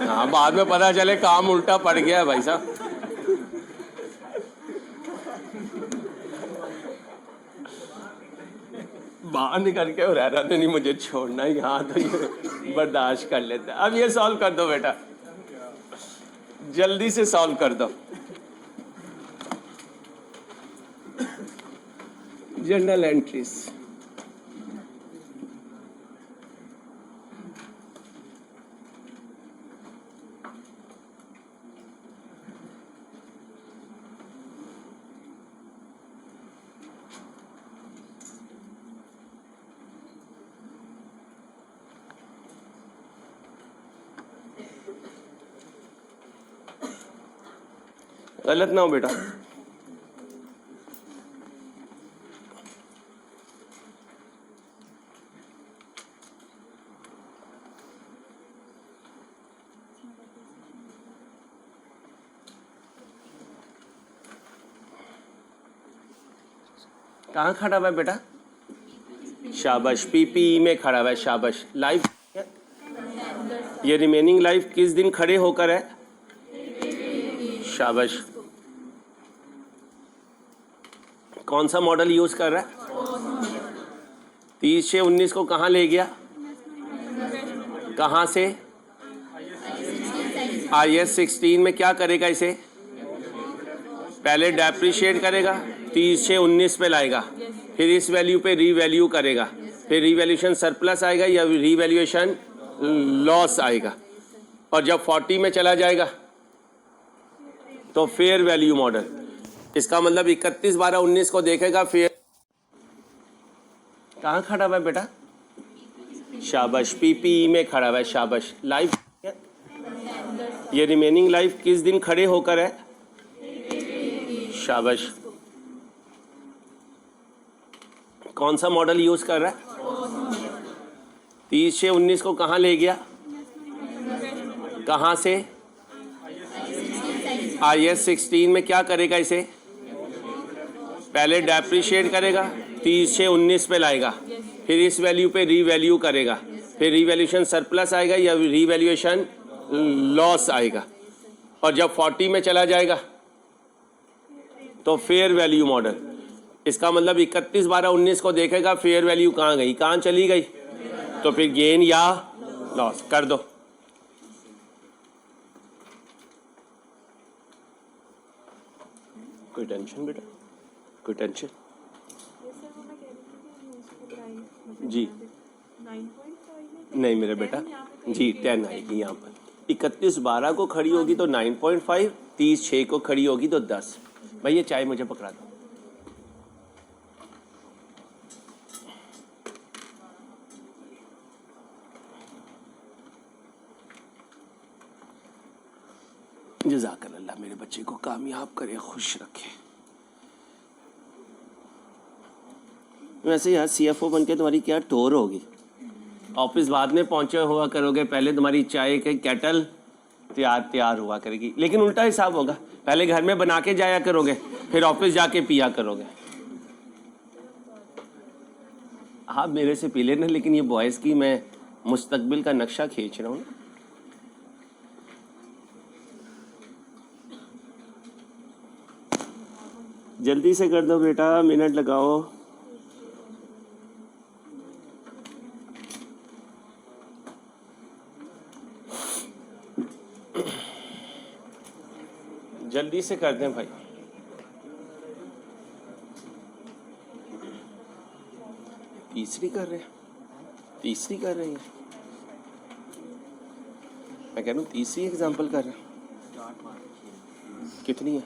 हाँ, बाद में पता चले काम उल्टा पड़ गया है भाई साहब। बाहर निकल के और रहना नहीं, मुझे छोड़ना ही। हाँ, तो ये बर्दाश्त कर लेते। अब ये सॉल्व कर दो बेटा, जल्दी से सॉल्व कर दो। जनरल एंट्रीज, गलत ना हो बेटा। कहाँ खड़ा हुआ है बेटा? शाबाश, पीपीई में खड़ा हुआ है, शाबाश। लाइफ, ये रिमेनिंग लाइफ किस दिन खड़े होकर है? शाबाश। कौन सा मॉडल यूज कर रहा है? 30/6/19 को कहाँ ले गया? कहाँ से? IS 16 में क्या करेगा इसे? पहले डेप्रिशिएट करेगा, 30/6/19 पे लाएगा, फिर इस वैल्यू पे रीवैल्यू करेगा, फिर रीवैल्यूएशन सरप्लस आएगा या रीवैल्यूएशन लॉस आएगा, और जब 40 में चला जाएगा तो फेयर वैल्यू मॉडल। इसका मतलब 31/12/19 को देखेगा, फेयर। कहाँ खड़ा हुआ है बेटा? शाबाश, पीपीई में खड़ा हुआ है, शाबाश। लाइफ, ये रिमेनिंग लाइफ किस दिन खड़े होकर है? शाबाश। कौन सा मॉडल यूज कर रहा है? 30/6/19 को कहाँ ले गया? कहाँ से? IS 16 में क्या करेगा इसे? पहले डेप्रिशिएट करेगा, 30/6/19 पे लाएगा, फिर इस वैल्यू पे रीवैल्यू करेगा, फिर रीवैल्यूएशन सरप्लस आएगा या रीवैल्यूएशन लॉस आएगा, और जब 40 में चला जाएगा तो फेयर वैल्यू मॉडल। इसका मतलब 31/12/19 को देखेगा, फेयर वैल्यू कहाँ गई, कहाँ चली गई, तो फिर गेन या लॉस कर दो। कोई टेंशन बेटा? कोई टेंशन? जी नहीं मेरे बेटा जी, 10 आएगी यहाँ पर। 31/12 को खड़ी होगी तो 9.5, 30/6 को खड़ी होगी तो 10। भैया चाय मुझे पकड़ा दो। जज़ाकल्लाह, मेरे बच्चे को कामयाब करे, खुश रखे। वैसे यार CFO बन के तुम्हारी क्या टोर होगी? ऑफिस बाद में पहुंचे हुआ करोगे, पहले तुम्हारी चाय के केटल तैयार हुआ करेगी। लेकिन उल्टा हिसाब होगा, पहले घर में बना के जाया करोगे, फिर ऑफिस जाके पिया करोगे। आप मेरे से पी लेना, लेकिन ये बॉयज़ की मैं मुस्तकबिल का नक्शा खींच रहा हूँ। जल्दी से कर दो बेटा, मिनट लगाओ। जल्दी से कर दें भाई। तीसरी कर रहे हैं, तीसरी कर रहे हैं। मैं कह रहा हूँ तीसरी एग्जाम्पल कर रहे हैं। कितनी है?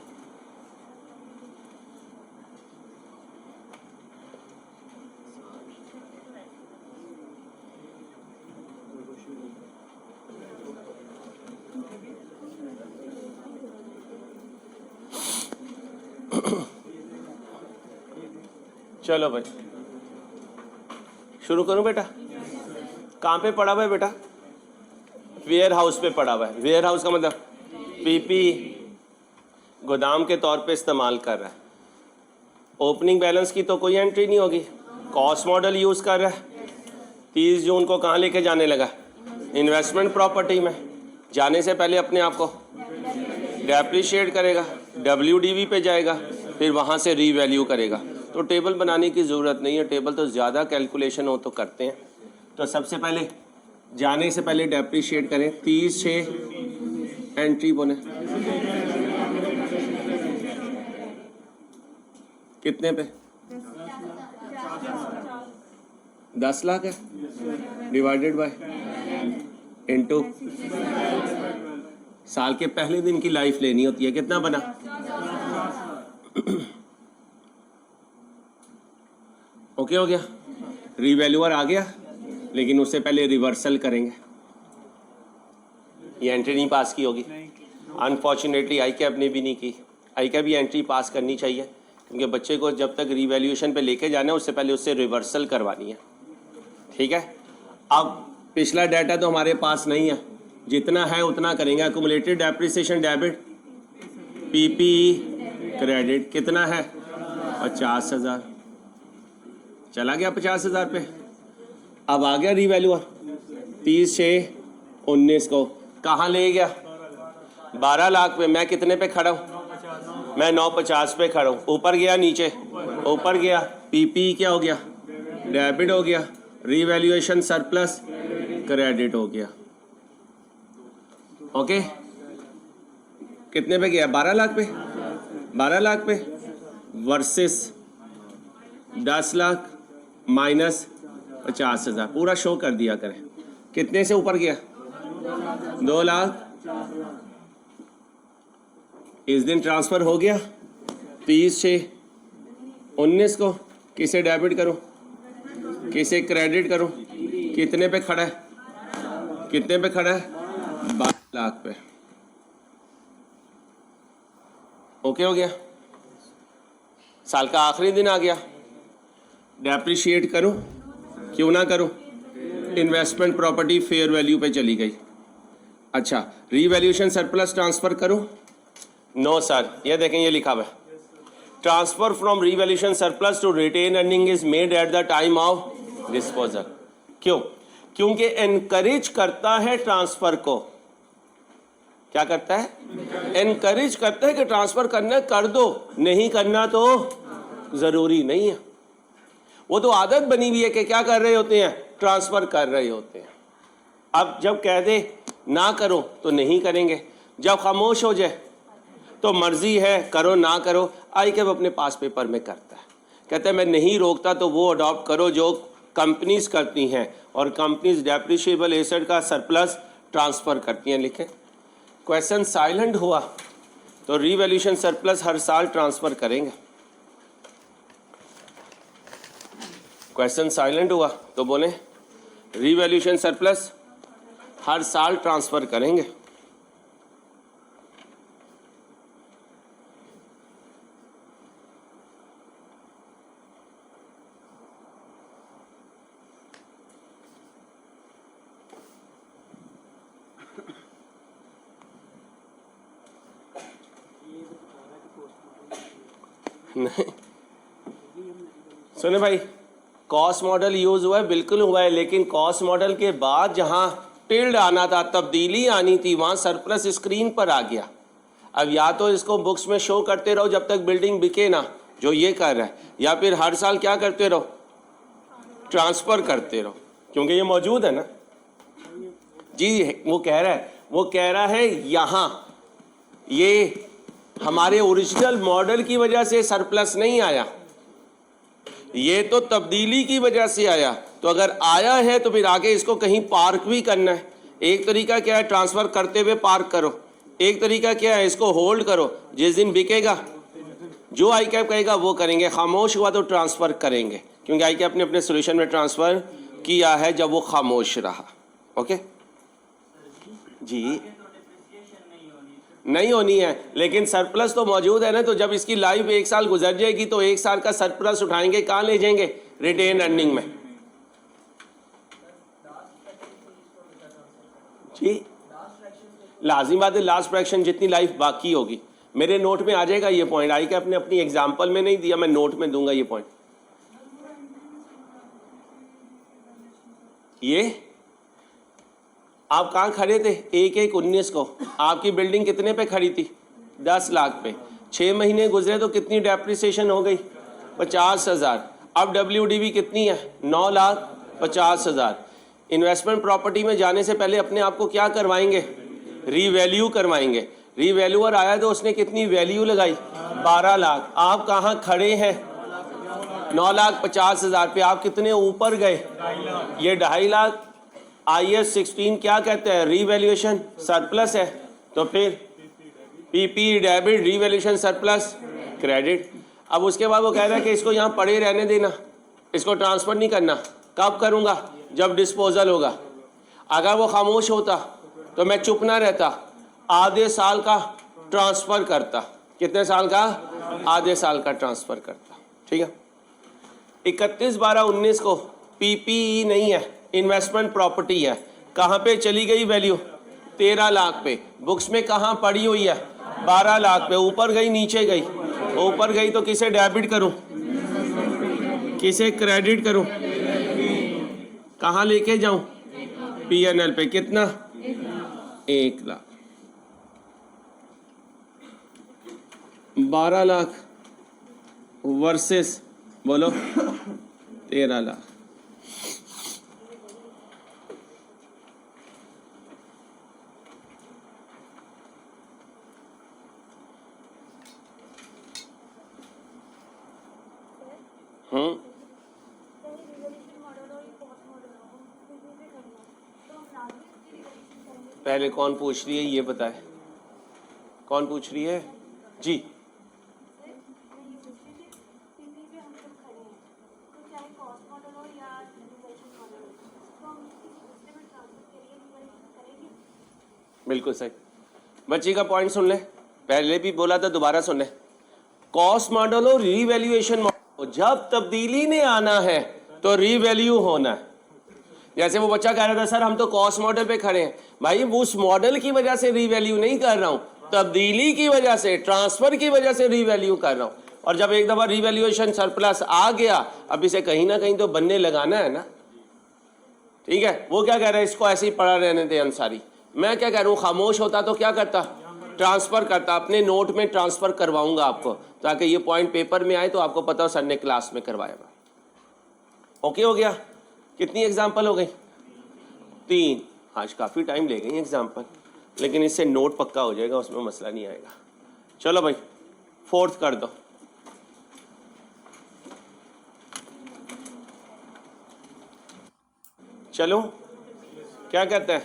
चलो भाई शुरू करूं बेटा। कहाँ पे पड़ा हुआ है बेटा? वेयर हाउस पे पड़ा हुआ है। वेयर हाउस का मतलब पीपी, गोदाम के तौर पे इस्तेमाल कर रहा है। ओपनिंग बैलेंस की तो कोई एंट्री नहीं होगी। कॉस्ट मॉडल यूज़ कर रहा है। 30 जून को कहाँ लेके जाने लगा? इन्वेस्टमेंट प्रॉपर्टी में। जाने से पहले अपने आप को डेप्रिशिएट करेगा, WDV पे जाएगा, फिर वहाँ से रीवैल्यू करेगा। तो टेबल बनाने की ज़रूरत नहीं है, टेबल तो ज़्यादा कैलकुलेशन हो तो करते हैं। तो सबसे पहले जाने से पहले डेप्रिशिएट करें। 30/6 एंट्री बोले कितने पे? 10 लाख है, डिवाइडेड बाय इनटू साल के पहले दिन की लाइफ लेनी होती है। कितना बना? ओके हो गया। रीवैल्यूअर आ गया, लेकिन उससे पहले रिवर्सल करेंगे। ये एंट्री नहीं पास की होगी, अनफॉर्चुनेटली आई कैप ने भी नहीं की। आई का भी एंट्री पास करनी चाहिए, क्योंकि बच्चे को जब तक रीवैल्यूएशन पे लेके जाना है उससे पहले उससे रिवर्सल करवानी है। ठीक है, अब पिछला डाटा तो हमारे पास नहीं है, जितना है उतना करेंगे। Accumulated depreciation debit PP credit कितना है 50,000, चला गया 50,000 पे। अब आ गया रीवैल्यूअर 30/6/19 को कहाँ ले गया 12 लाख पे। मैं कितने पे खड़ा हूँ, मैं 950 पे खड़ा हूँ। ऊपर गया नीचे, ऊपर गया, पीपी क्या हो गया डेबिट हो गया, रीवैल्यूएशन सरप्लस क्रेडिट हो गया। ओके, कितने पे गया 12 लाख पे, 12 लाख पे वर्सेस 10 लाख माइनस 50,000 पूरा शो कर दिया करें। कितने से ऊपर गया 2 लाख। इस दिन ट्रांसफर हो गया 30/6/19 को। किसे डेबिट करूं, किसे क्रेडिट करूं, कितने पे खड़ा है, कितने पे खड़ा है 12 लाख पे। ओके हो गया, साल का आखिरी दिन आ गया, डेप्रिशिएट करूं क्यों ना करूं, इन्वेस्टमेंट प्रॉपर्टी फेयर वैल्यू पे चली गई। अच्छा, रीवैल्यूएशन सरप्लस ट्रांसफर करूं, नो सर, ये देखें ये लिखा हुआ है, transfer from revaluation surplus to retain earning is made at the time of disposal. क्यों, क्योंकि एनकरेज करता है ट्रांसफर को। क्या करता है, एनकरेज करता है कि ट्रांसफर करना कर दो, नहीं करना तो जरूरी नहीं है। वो तो आदत बनी हुई है कि क्या कर रहे होते हैं, ट्रांसफर कर रहे होते हैं। अब जब कह दे ना करो तो नहीं करेंगे, जब खामोश हो जाए तो मर्जी है करो ना करो। आई के वो अपने पास पेपर में करता है, कहता है मैं नहीं रोकता तो वो अडॉप्ट करो जो कंपनीज करती हैं, और कंपनीज डेप्रिशिएबल एसेट का सरप्लस ट्रांसफर करती हैं। लिखें, क्वेश्चन साइलेंट हुआ तो रीवैल्यूएशन सरप्लस हर साल ट्रांसफर करेंगे। क्वेश्चन साइलेंट हुआ तो बोले रीवैल्यूएशन सरप्लस हर साल ट्रांसफर करेंगे। नहीं सुने भाई, कॉस्ट मॉडल यूज हुआ है, बिल्कुल हुआ है, लेकिन कॉस्ट मॉडल के बाद जहां टिल्ड आना था, तब्दीली आनी थी, वहां सरप्लस स्क्रीन पर आ गया। अब या तो इसको बुक्स में शो करते रहो जब तक बिल्डिंग बिके ना, जो ये कर रहा है, या फिर हर साल क्या करते रहो, ट्रांसफर करते रहो, क्योंकि ये मौजूद है ना जी। वो कह रहा है यहाँ ये हमारे ओरिजिनल मॉडल की वजह से सरप्लस नहीं आया, ये तो तब्दीली की वजह से आया। तो अगर आया है तो फिर आगे इसको कहीं पार्क भी करना है। एक तरीका क्या है, ट्रांसफर करते हुए पार्क करो, एक तरीका क्या है, इसको होल्ड करो, जिस दिन बिकेगा जो आई कैप कहेगा वो करेंगे, खामोश हुआ तो ट्रांसफर करेंगे, क्योंकि आई कैप ने अपने सोल्यूशन में ट्रांसफर किया है जब वो खामोश रहा। ओके जी, नहीं होनी है, लेकिन सरप्लस तो मौजूद है ना। तो जब इसकी लाइफ 1 साल गुजर जाएगी तो 1 साल का सरप्लस उठाएंगे, कहाँ ले जाएंगे, रिटेन अर्निंग में जी। लाजिम बात है, लास्ट फ्रैक्शन जितनी लाइफ बाकी होगी, मेरे नोट में आ जाएगा ये पॉइंट। आई के अपने अपनी एग्जाम्पल में नहीं दिया, मैं नोट में दूंगा ये पॉइंट। ये आप कहाँ खड़े थे 1/1/19 को, आपकी बिल्डिंग कितने पे खड़ी थी 10 लाख पे। 6 महीने गुजरे तो कितनी डेप्रिसिएशन हो गई 50,000। अब WDV कितनी है 9,50,000। इन्वेस्टमेंट प्रॉपर्टी में जाने से पहले अपने आप को क्या करवाएंगे, रीवैल्यू करवाएंगे। रीवैल्यूअर आया तो उसने कितनी वैल्यू लगाई 12 लाख। आप कहाँ खड़े हैं 9,50,000 पे, आप कितने ऊपर गए, ये 2.5 लाख। IAS 16 क्या कहते हैं, रीवैल्यूएशन सरप्लस है, तो फिर PP debit, revaluation surplus credit. अब उसके बाद वो कह रहा है कि इसको यहाँ पड़े रहने देना, इसको ट्रांसफर नहीं करना। कब करूँगा, जब डिस्पोजल होगा। अगर वो खामोश होता तो मैं चुप ना रहता, आधे साल का ट्रांसफ़र करता, कितने साल का? आधे साल का ट्रांसफर करता। ठीक है, 31/12/19 को पीपीई नहीं है, इन्वेस्टमेंट प्रॉपर्टी है, कहाँ पे चली गई वैल्यू? 13 लाख पे। बुक्स में कहाँ पड़ी हुई है? 12 लाख पे। ऊपर गई नीचे गई? ऊपर गई तो किसे डेबिट करूं, किसे क्रेडिट करूं? कहाँ लेके जाऊं? पीएनएल पे। कितना? 1 लाख। 12 लाख वर्सेस बोलो 13 लाख। पहले कौन पूछ रही है ये बताए? कौन पूछ रही है जी? बिल्कुल सही। बच्ची का पॉइंट सुन ले, पहले भी बोला था दोबारा सुन ले। कॉस्ट मॉडल और रीवैल्यूएशन मॉडल, जब तब्दीली ने आना है तो रीवैल्यू होना है। जैसे वो बच्चा कह रहा था सर हम तो कॉस्ट मॉडल पे खड़े हैं, भाई वो उस मॉडल की वजह से रीवैल्यू नहीं कर रहा हूं, तब्दीली की वजह से, ट्रांसफर की वजह से रीवैल्यू कर रहा हूं। और जब एक दफा रीवैल्यूएशन सरप्लस आ गया, अब इसे कहीं ना कहीं तो बनने लगाना है ना। ठीक है, वो क्या कह रहा है, इसको ऐसे ही पड़ा रहने दे अंसारी। मैं क्या कह रहा हूँ, खामोश होता तो क्या करता? ट्रांसफर करता, अपने नोट में ट्रांसफर करवाऊंगा आपको, ताकि ये पॉइंट पेपर में आए तो आपको पता हो सर ने क्लास में करवाया हुआ। ओके हो गया? कितनी एग्जाम्पल हो गई? 3। आज काफ़ी टाइम ले गई एग्जाम्पल, लेकिन इससे नोट पक्का हो जाएगा, उसमें मसला नहीं आएगा। चलो भाई 4th कर दो। चलो क्या कहता है?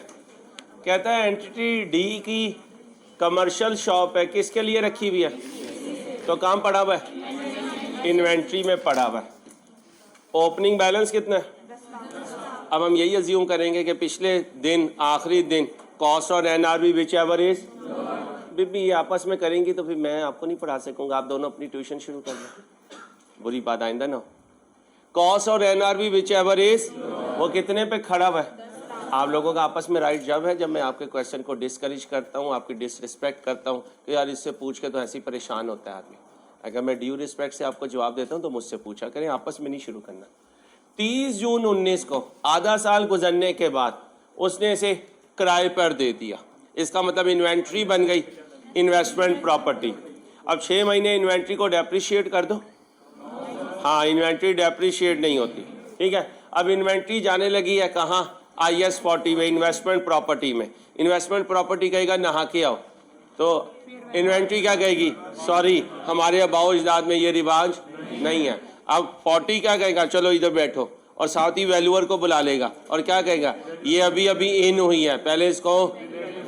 कहता है एंटिटी डी की कमर्शियल शॉप है, किसके लिए रखी हुई है? तो काम पड़ा हुआ है, इन्वेंट्री में पड़ा हुआ है। ओपनिंग बैलेंस कितना है? अब हम यही अज्यूम करेंगे कि पिछले दिन, आखिरी दिन, कॉस्ट और एनआरवी विच एवर इज, बीबी ये आपस में करेंगी तो फिर मैं आपको नहीं पढ़ा सकूंगा, आप दोनों अपनी ट्यूशन शुरू कर लो, बुरी बात आइंदा ना हो। कॉस्ट और एनआरवी विच एवर इज, वो कितने पे खड़ा हुआ है? आप लोगों का आपस में राइट जब है, जब मैं आपके क्वेश्चन को डिस्करेज करता हूँ, आपकी डिसरिस्पेक्ट करता हूँ कि यार इससे पूछ के तो ऐसे ही परेशान होता है आदमी। अगर मैं ड्यू रिस्पेक्ट से आपको जवाब देता हूँ तो मुझसे पूछा करें, आपस में नहीं शुरू करना। 30 जून 19 को, आधा साल गुजरने के बाद, उसने इसे किराए पर दे दिया। इसका मतलब इन्वेंट्री बन गई इन्वेस्टमेंट प्रॉपर्टी। अब 6 महीने इन्वेंट्री को डेप्रिशिएट कर दो। हाँ, इन्वेंट्री डेप्रिशिएट नहीं होती। ठीक है, अब इन्वेंट्री जाने लगी है कहाँ? IS 40 में, इन्वेस्टमेंट प्रॉपर्टी में। इन्वेस्टमेंट प्रॉपर्टी कहेगा नहा के आओ, तो इन्वेंट्री क्या कहेगी? सॉरी हमारे अबाओ इजदाद में ये रिवाज नहीं है। अब 40 क्या कहेगा? चलो इधर बैठो, और साथ ही वैल्यूअर को बुला लेगा और क्या कहेगा? ये अभी अभी इन हुई है, पहले इसको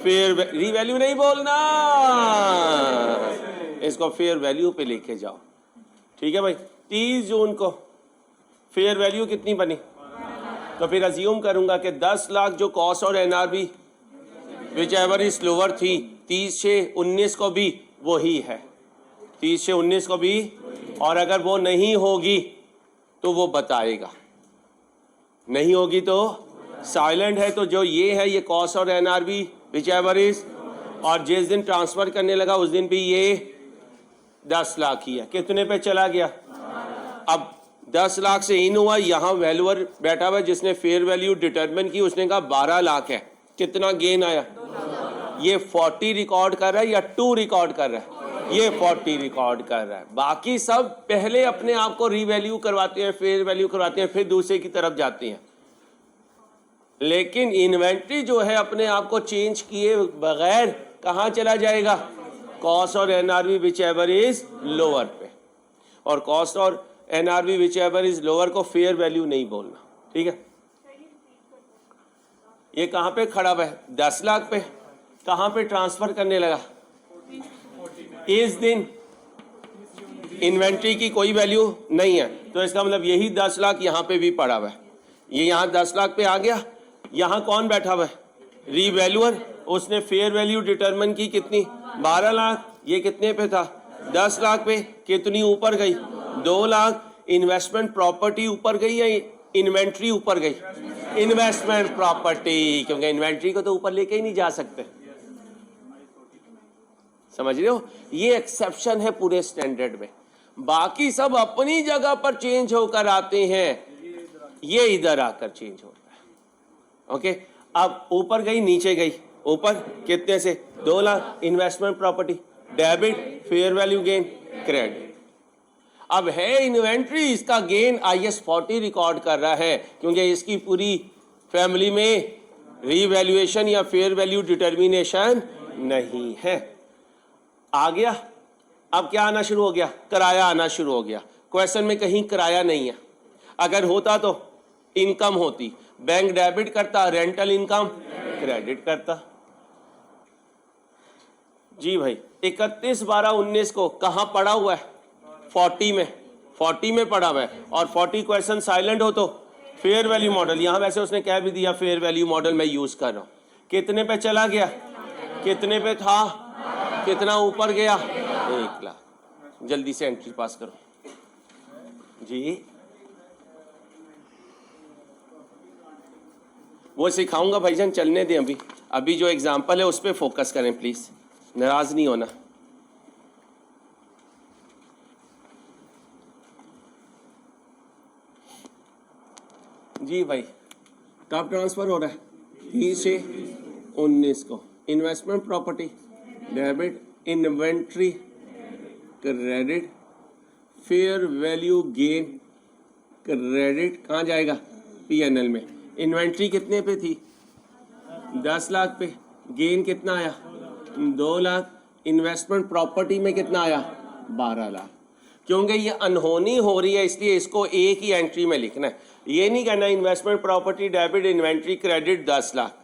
फेयर रीवैल्यू नहीं बोलना, इसको फेयर वैल्यू पे लेके जाओ। ठीक है भाई, 30 जून को फेयर वैल्यू कितनी बनी? तो फिर अज्यूम करूंगा कि 10 लाख जो कॉस्ट और NRV which ever is lower थी, 30 से 19 को भी वही है, 30 से 19 को भी। और अगर वो नहीं होगी तो वो बताएगा, नहीं होगी तो साइलेंट है। तो जो ये है, ये कॉस्ट और एनआरवी विच एवर इज, और जिस दिन ट्रांसफर करने लगा उस दिन भी ये 10 लाख ही है। कितने पे चला गया? अब 10 लाख से इन हुआ, यहाँ वैल्यूअर बैठा हुआ जिसने फेयर वैल्यू डिटरमिन की, उसने कहा 12 लाख है। कितना गेन आया? ये 40 रिकॉर्ड कर रहा है या 2 रिकॉर्ड कर रहा है? ये 40 रिकॉर्ड कर रहा है। बाकी सब पहले अपने आप को रीवैल्यू करवाते हैं, फेयर वैल्यू करवाते हैं, फिर दूसरे की तरफ जाते हैं। लेकिन इन्वेंट्री जो है अपने आप को चेंज किए बगैर कहाँ चला जाएगा? कॉस्ट और NRV which ever is lower पे। और कॉस्ट और NRV which ever is lower को फेयर वैल्यू नहीं बोलना। ठीक है, ये कहाँ पे खड़ा हुआ है? 10 लाख पे। कहाँ पे ट्रांसफर करने लगा? इस दिन इन्वेंट्री की कोई वैल्यू नहीं है, तो इसका मतलब यही 10 लाख यहाँ पे भी पड़ा हुआ है। ये यहाँ 10 लाख पे आ गया। यहाँ कौन बैठा हुआ है? रीवैल्यूअर। उसने फेयर वैल्यू डिटरमिन की कितनी? 12 लाख। ये कितने पे था? 10 लाख पे कितनी ऊपर गई? 2 लाख। इन्वेस्टमेंट प्रॉपर्टी ऊपर गई या इन्वेंट्री ऊपर गई? इन्वेस्टमेंट प्रॉपर्टी, क्योंकि इन्वेंट्री को तो ऊपर लेके ही नहीं जा सकते। समझ रहे हो? ये एक्सेप्शन है पूरे स्टैंडर्ड में, बाकी सब अपनी जगह पर चेंज होकर आते हैं, ये इधर आकर चेंज होता है। ओके, अब ऊपर गई नीचे गई, ऊपर कितने से? 2 lakh. Investment property debit, fair value gain credit. अब है इन्वेंट्री, इसका गेन IAS 40 रिकॉर्ड कर रहा है, क्योंकि इसकी पूरी फैमिली में रीवैल्यूएशन या फेयर वैल्यू डिटर्मिनेशन नहीं है। आ गया। अब क्या आना शुरू हो गया? किराया आना शुरू हो गया। क्वेश्चन में कहीं किराया नहीं है, अगर होता तो इनकम होती, बैंक डेबिट करता, रेंटल इनकम क्रेडिट करता। जी भाई, 31/12/19 को कहां पड़ा हुआ है? 40 में पड़ा हुआ है, और 40 क्वेश्चन साइलेंट हो तो फेयर वैल्यू मॉडल, यहां वैसे उसने कह भी दिया फेयर वैल्यू मॉडल मैं यूज कर रहा हूं। कितने पे चला गया? कितने पे था? कितना ऊपर गया? 1 लाख। जल्दी से एंट्री पास करो जी। वो सिखाऊंगा भाईजान, चलने दें। अभी जो एग्जाम्पल है उस पर फोकस करें प्लीज, नाराज नहीं होना। जी भाई, कब ट्रांसफर हो रहा है? 30 से 19 को। Investment property debit, inventory credit, fair value gain credit कहाँ जाएगा? PNL में। इन्वेंट्री कितने पे थी? 10 लाख पे। गेन कितना आया? 2 लाख। इन्वेस्टमेंट प्रॉपर्टी में कितना आया? 12 लाख। क्योंकि ये अनहोनी हो रही है, इसलिए इसको एक ही एंट्री में लिखना है। ये नहीं कहना investment property debit inventory credit 10 lakh.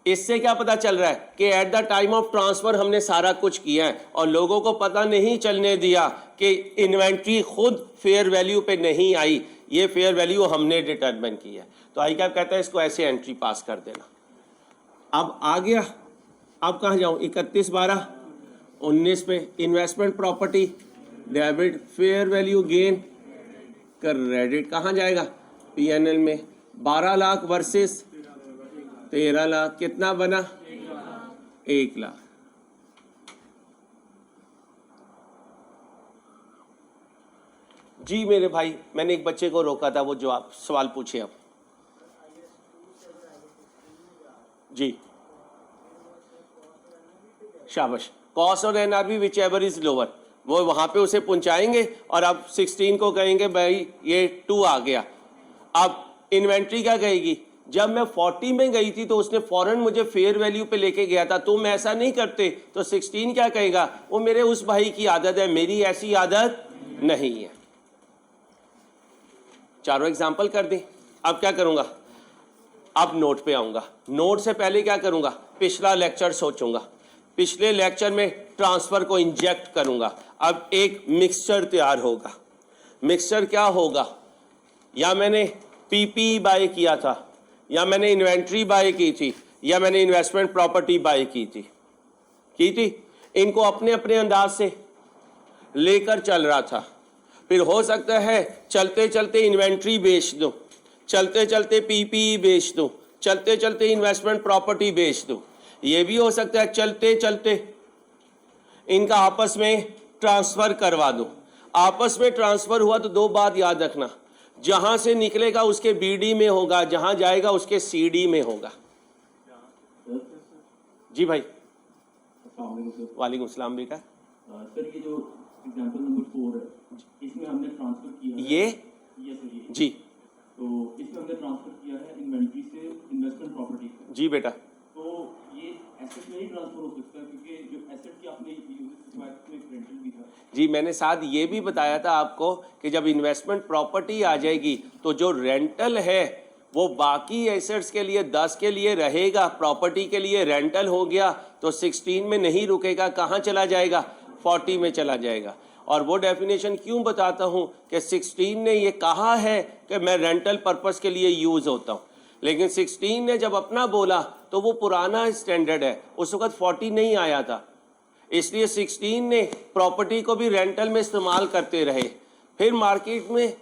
इससे क्या पता चल रहा है कि eight the time of transfer हमने सारा कुछ किया है, और लोगों को पता नहीं चलने दिया कि इन्वेंट्री खुद फेयर वैल्यू पे नहीं आई, ये फेयर वैल्यू हमने डिटरमिन की है। तो आई क्या कहता है, इसको ऐसे एंट्री पास कर देना। अब आ गया। अब कहाँ जाऊँ? 31/12/19 पे investment property debit, fair value gain credit कहाँ जाएगा? PNL में। 12 लाख वर्सेस 13 लाख, कितना बना? 1 लाख। जी मेरे भाई, मैंने एक बच्चे को रोका था, वो जवाब सवाल पूछे। अब जी शाबाश। कॉस्ट और NRV which ever is lower, वो वहां पे उसे पहुंचाएंगे, और अब 16 को कहेंगे भाई ये 2 आ गया। अब इन्वेंट्री क्या कहेगी? जब मैं 40 में गई थी तो उसने फौरन मुझे फेयर वैल्यू पे लेके गया था, तुम ऐसा नहीं करते। तो 16 क्या कहेगा? वो मेरे उस भाई की आदत है, मेरी ऐसी आदत नहीं है। चारों एग्जाम्पल कर दें। अब क्या करूंगा? अब नोट पे आऊंगा। नोट से पहले क्या करूंगा? पिछला लेक्चर सोचूंगा, पिछले लेक्चर में ट्रांसफर को इंजेक्ट करूंगा। अब एक मिक्सचर तैयार होगा। मिक्सचर क्या होगा? या मैंने PPE बाय किया था, या मैंने इन्वेंट्री बाय की थी, या मैंने इन्वेस्टमेंट प्रॉपर्टी बाय की थी। इनको अपने अपने अंदाज से लेकर चल रहा था। फिर हो सकता है चलते चलते इन्वेंट्री बेच दूं, चलते चलते PPE बेच दूं, चलते चलते इन्वेस्टमेंट प्रॉपर्टी बेच दूं। ये भी हो सकता है चलते चलते इनका आपस में ट्रांसफर करवा दूं। आपस में ट्रांसफर हुआ तो 2 बात याद रखना, जहां से निकलेगा उसके BD में होगा, जहां जाएगा उसके CD में होगा। जी भाई, वालेकुम सलाम बेटा। सर ये जो एग्जांपल नंबर 4 है, इसमें हमने ट्रांसफर किया है ये सर जी, तो इसमें हमने ट्रांसफर किया है इन्वेंट्री से इन्वेस्टमेंट प्रॉपर्टी पे। जी बेटा। तो ये एसेट में ही ट्रांसफर हो सकता है, क्योंकि जो एसेट की आपने यूज में रेंटल भी था। जी, मैंने साथ ये भी बताया था आपको कि जब इन्वेस्टमेंट प्रॉपर्टी आ जाएगी तो जो रेंटल है वो बाकी एसेट्स के लिए 10 के लिए रहेगा, प्रॉपर्टी के लिए रेंटल हो गया तो 16 में नहीं रुकेगा, कहाँ चला जाएगा? 40 में चला जाएगा। और वो डेफिनेशन क्यों बताता हूँ कि 16 ने ये कहा है कि मैं रेंटल पर्पस के लिए यूज होता हूँ, लेकिन 16 ने जब अपना बोला तो वो पुराना स्टैंडर्ड है, उस वक्त 40 नहीं आया था। इसलिए 16 ने प्रॉपर्टी को भी रेंटल में इस्तेमाल करते रहे। फिर मार्केट में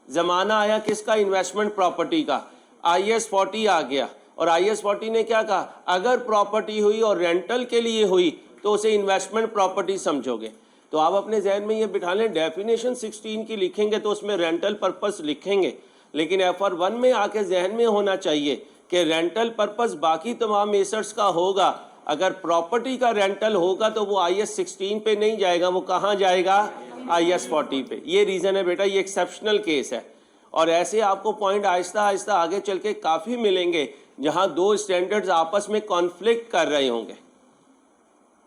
ज़माना आया किसका, इन्वेस्टमेंट प्रॉपर्टी का, IS 40 आ गया और IS 40 ने क्या कहा, अगर प्रॉपर्टी हुई और रेंटल के लिए हुई तो उसे इन्वेस्टमेंट प्रॉपर्टी समझोगे। तो आप अपने जहन में ये बिठा लें, डेफिनेशन 16 की लिखेंगे तो उसमें रेंटल पर्पस लिखेंगे, लेकिन FR1 में आके जहन में होना चाहिए कि रेंटल पर्पस बाकी तमाम एसेट्स का होगा, अगर प्रॉपर्टी का रेंटल होगा तो वो IS 16 पे नहीं जाएगा, वो कहाँ जाएगा, IS 40 पे। ये रीज़न है बेटा, ये एक्सेप्शनल केस है। और ऐसे आपको पॉइंट आहिस्ता आहिस्ता आगे चल के काफ़ी मिलेंगे जहाँ दो स्टैंडर्ड्स आपस में कॉन्फ्लिक्ट कर रहे होंगे,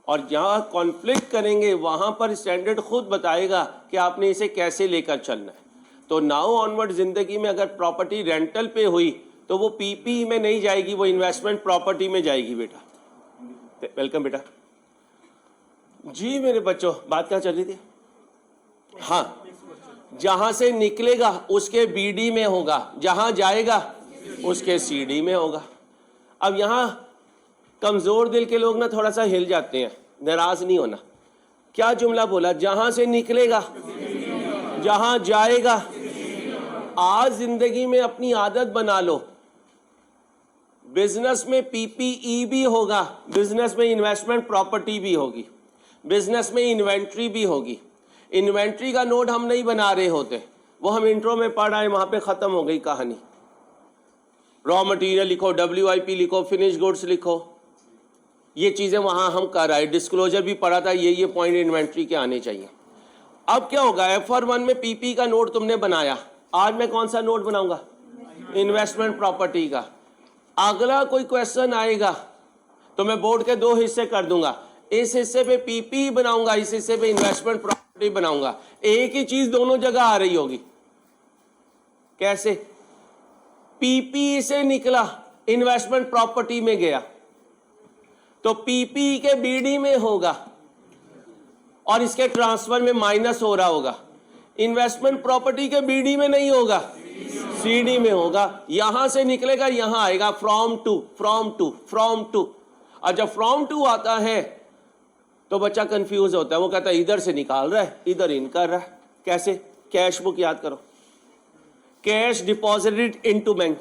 और जहाँ कॉन्फ्लिक्ट करेंगे वहाँ पर स्टैंडर्ड खुद बताएगा कि आपने इसे कैसे लेकर चलना है। तो नाउ ऑनवर्ड ज़िंदगी में अगर प्रॉपर्टी रेंटल पे हुई तो वो PPE में नहीं जाएगी, वो इन्वेस्टमेंट प्रॉपर्टी में जाएगी बेटा। वेलकम बेटा। जी मेरे बच्चों, बात क्या चल रही थी? हाँ, जहां से निकलेगा उसके BD में होगा, जहां जाएगा उसके CD में होगा। अब यहां कमजोर दिल के लोग ना थोड़ा सा हिल जाते हैं, नाराज नहीं होना। क्या जुमला बोला, जहां से निकलेगा, जहां जाएगा। आज जिंदगी में अपनी आदत बना लो, बिजनेस में PPE भी होगा, बिजनेस में इन्वेस्टमेंट प्रॉपर्टी भी होगी, बिजनेस में इन्वेंट्री भी होगी। इन्वेंट्री का नोट हम नहीं बना रहे होते, वो हम इंट्रो में पढ़ आए, वहां पे खत्म हो गई कहानी। रॉ मटेरियल लिखो, WIP लिखो, फिनिश गुड्स लिखो, ये चीजें वहां हम कर रहे। डिस्क्लोजर भी पढ़ा था, ये पॉइंट इन्वेंट्री के आने चाहिए। अब क्या होगा, FR1 में PP का नोट तुमने बनाया, आज मैं कौन सा नोट बनाऊंगा, इन्वेस्टमेंट प्रॉपर्टी का। अगला कोई क्वेश्चन आएगा तो मैं बोर्ड के दो हिस्से कर दूंगा, इस हिस्से पे PPE बनाऊंगा, इस हिस्से पे इन्वेस्टमेंट प्रॉपर्टी बनाऊंगा। एक ही चीज दोनों जगह आ रही होगी। कैसे, PPE से निकला, इन्वेस्टमेंट प्रॉपर्टी में गया, तो PPE के BD में होगा और इसके ट्रांसफर में माइनस हो रहा होगा। इन्वेस्टमेंट प्रॉपर्टी के BD में नहीं होगा, CD में होगा। यहां से निकलेगा, यहां आएगा, फ्रॉम टू। और जब फ्रॉम टू आता है तो बच्चा कंफ्यूज होता है, वो कहता है इधर से निकाल रहा है, इधर इन कर रहा है। कैसे, कैश बुक याद करो, cash deposited into bank,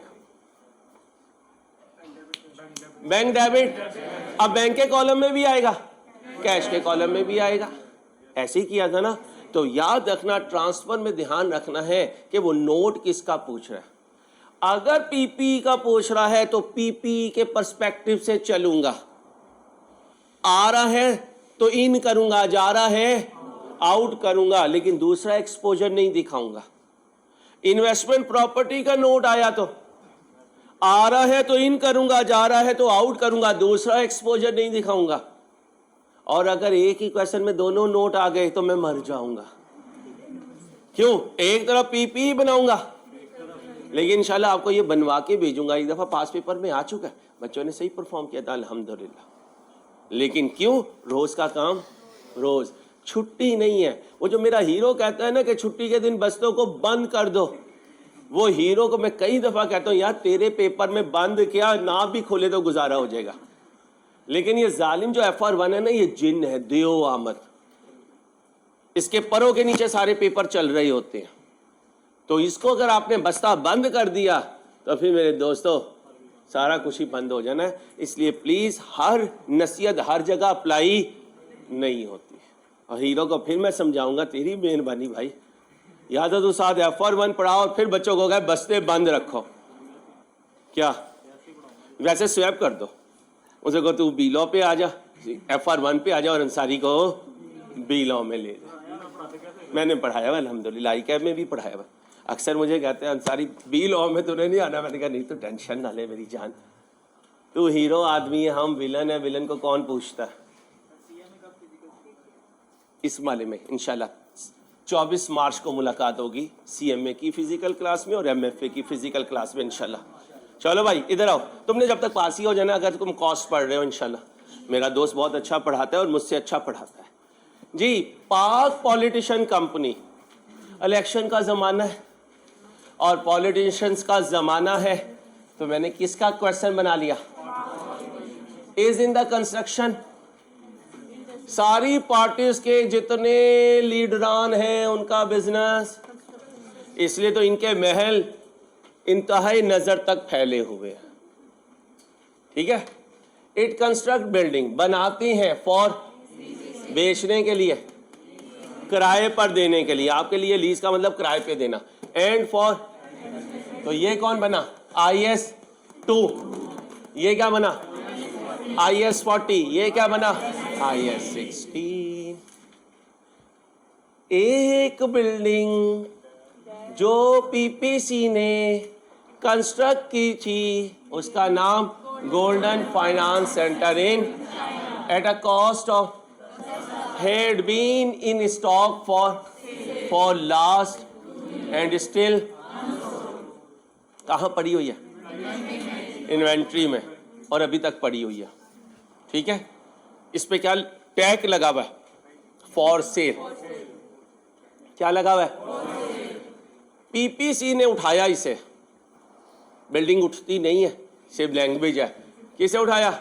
bank debit. अब बैंक के कॉलम में भी आएगा, कैश के कॉलम में भी आएगा। ऐसे ही किया था ना। तो याद रखना, ट्रांसफर में ध्यान रखना है कि वो नोट किसका पूछ रहा है। अगर PPE का पूछ रहा है तो PPE के पर्सपेक्टिव से चलूंगा, आ रहा है तो इन करूंगा, जा रहा है आउट करूंगा, लेकिन दूसरा एक्सपोजर नहीं दिखाऊंगा। इन्वेस्टमेंट प्रॉपर्टी का नोट आया तो आ रहा है तो इन करूंगा, जा रहा है तो आउट करूंगा, दूसरा एक्सपोजर नहीं दिखाऊंगा। और अगर एक ही क्वेश्चन में दोनों नोट आ गए तो मैं मर जाऊंगा। क्यों, एक तरफ PPE बनाऊंगा, लेकिन इंशाल्लाह आपको ये बनवा के भेजूंगा। एक दफा पास पेपर में आ चुका है, बच्चों ने सही परफॉर्म किया था अल्हम्दुलिल्लाह। लेकिन क्यों, रोज का काम रोज, छुट्टी नहीं है। वो जो मेरा हीरो कहता है ना कि छुट्टी के दिन बस्तों को बंद कर दो, वो हीरो को मैं कई दफा कहता हूं यार तेरे पेपर में बंद क्या, ना भी खोले तो गुजारा हो जाएगा। लेकिन ये जालिम जो FR1 है ना, ये जिन है, देव आमद, इसके परों के नीचे सारे पेपर चल रहे होते हैं। तो इसको अगर आपने बस्ता बंद कर दिया तो फिर मेरे दोस्तों सारा कुछ ही बंद हो जाना है। इसलिए प्लीज हर नसीहत हर जगह अप्लाई नहीं होती। और हीरो को फिर मैं समझाऊंगा, तेरी मेहरबानी भाई, याद है तो साथ FR1 पढ़ाओ और फिर बच्चों को कहे बस्ते बंद रखो। क्या, वैसे स्वैप कर दो, उसे को तू B लॉ पे आ जा, FR1 पे आ जा और अंसारी को B लॉ में ले जा। मैंने पढ़ाया हुआ अल्हम्दुलिल्लाह, ICAB में भी पढ़ाया हुआ। अक्सर मुझे कहते हैं अंसारी B लॉ में तूने नहीं आना। मैंने कहा नहीं, तो टेंशन ना ले मेरी जान, तू हीरो आदमी है, हम विलन है, विलन को कौन पूछता है। इस माले में इंशाल्लाह 24 मार्च को मुलाकात होगी CMA की फिजिकल क्लास में और MFA की फिजिकल क्लास में इंशाल्लाह। चलो भाई इधर आओ, तुमने जब तक पास ही हो जाना, अगर तुम कॉस्ट पढ़ रहे हो इंशाल्लाह। मेरा दोस्त बहुत अच्छा पढ़ाता है और मुझसे अच्छा पढ़ाता है जी। पाक पॉलिटिशियन कंपनी, इलेक्शन का ज़माना है और पॉलिटिशियंस का ज़माना है, तो मैंने किसका क्वेश्चन बना लिया, इज इन द कंस्ट्रक्शन, सारी पार्टीज के जितने लीडरान हैं उनका बिजनेस, इसलिए तो इनके महल इंतहाई नजर तक फैले हुए हैं। ठीक है। इट कंस्ट्रक्ट बिल्डिंग, बनाती हैं फॉर बेचने के लिए, किराए पर देने के लिए। आपके लिए लीज का मतलब किराए पे देना। एंड फॉर, तो ये कौन बना? IS-2। ये क्या बना? IS-40। ये क्या बना? IS-16। एक बिल्डिंग जो PPC ने कंस्ट्रक्ट की थी उसका नाम golden finance centre in at a cost of had been in stock for last and still कहाँ पड़ी हुई है? इन्वेंट्री में, और अभी तक पड़ी हुई है। ठीक है। इस पे क्या टैग लगा हुआ है? For sale. क्या लगा हुआ है? PPC ने उठाया इसे। बिल्डिंग उठती नहीं है, सिर्फ लैंग्वेज है। किसे उठाया?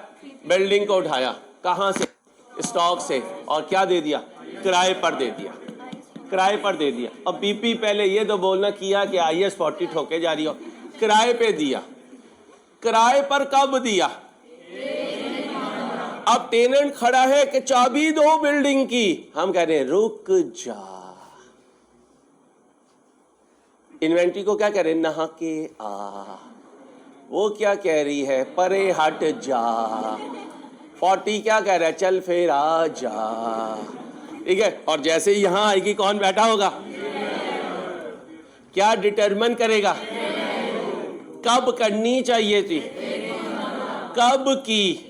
बिल्डिंग को उठाया। कहाँ से? स्टॉक से। और क्या दे दिया? किराए पर दे दिया। किराए पर दे दिया। अब PP पहले ये तो बोलना किया कि IS-40 ठोके जा रही हो, किराए पे दिया। किराए पर कब दिया? अब टेनेंट खड़ा है कि चाबी दो बिल्डिंग की। हम कह रहे हैं रुक जा। इन्वेंट्री को क्या कह रहे हैं? नहा के आ। वो क्या कह रही है? परे हट जा। 40 क्या कह रहा है? चल फिर आ जा। ठीक है। और जैसे ही यहां आएगी कौन बैठा होगा? क्या डिटरमिन करेगा? कब करनी चाहिए थी, कब की।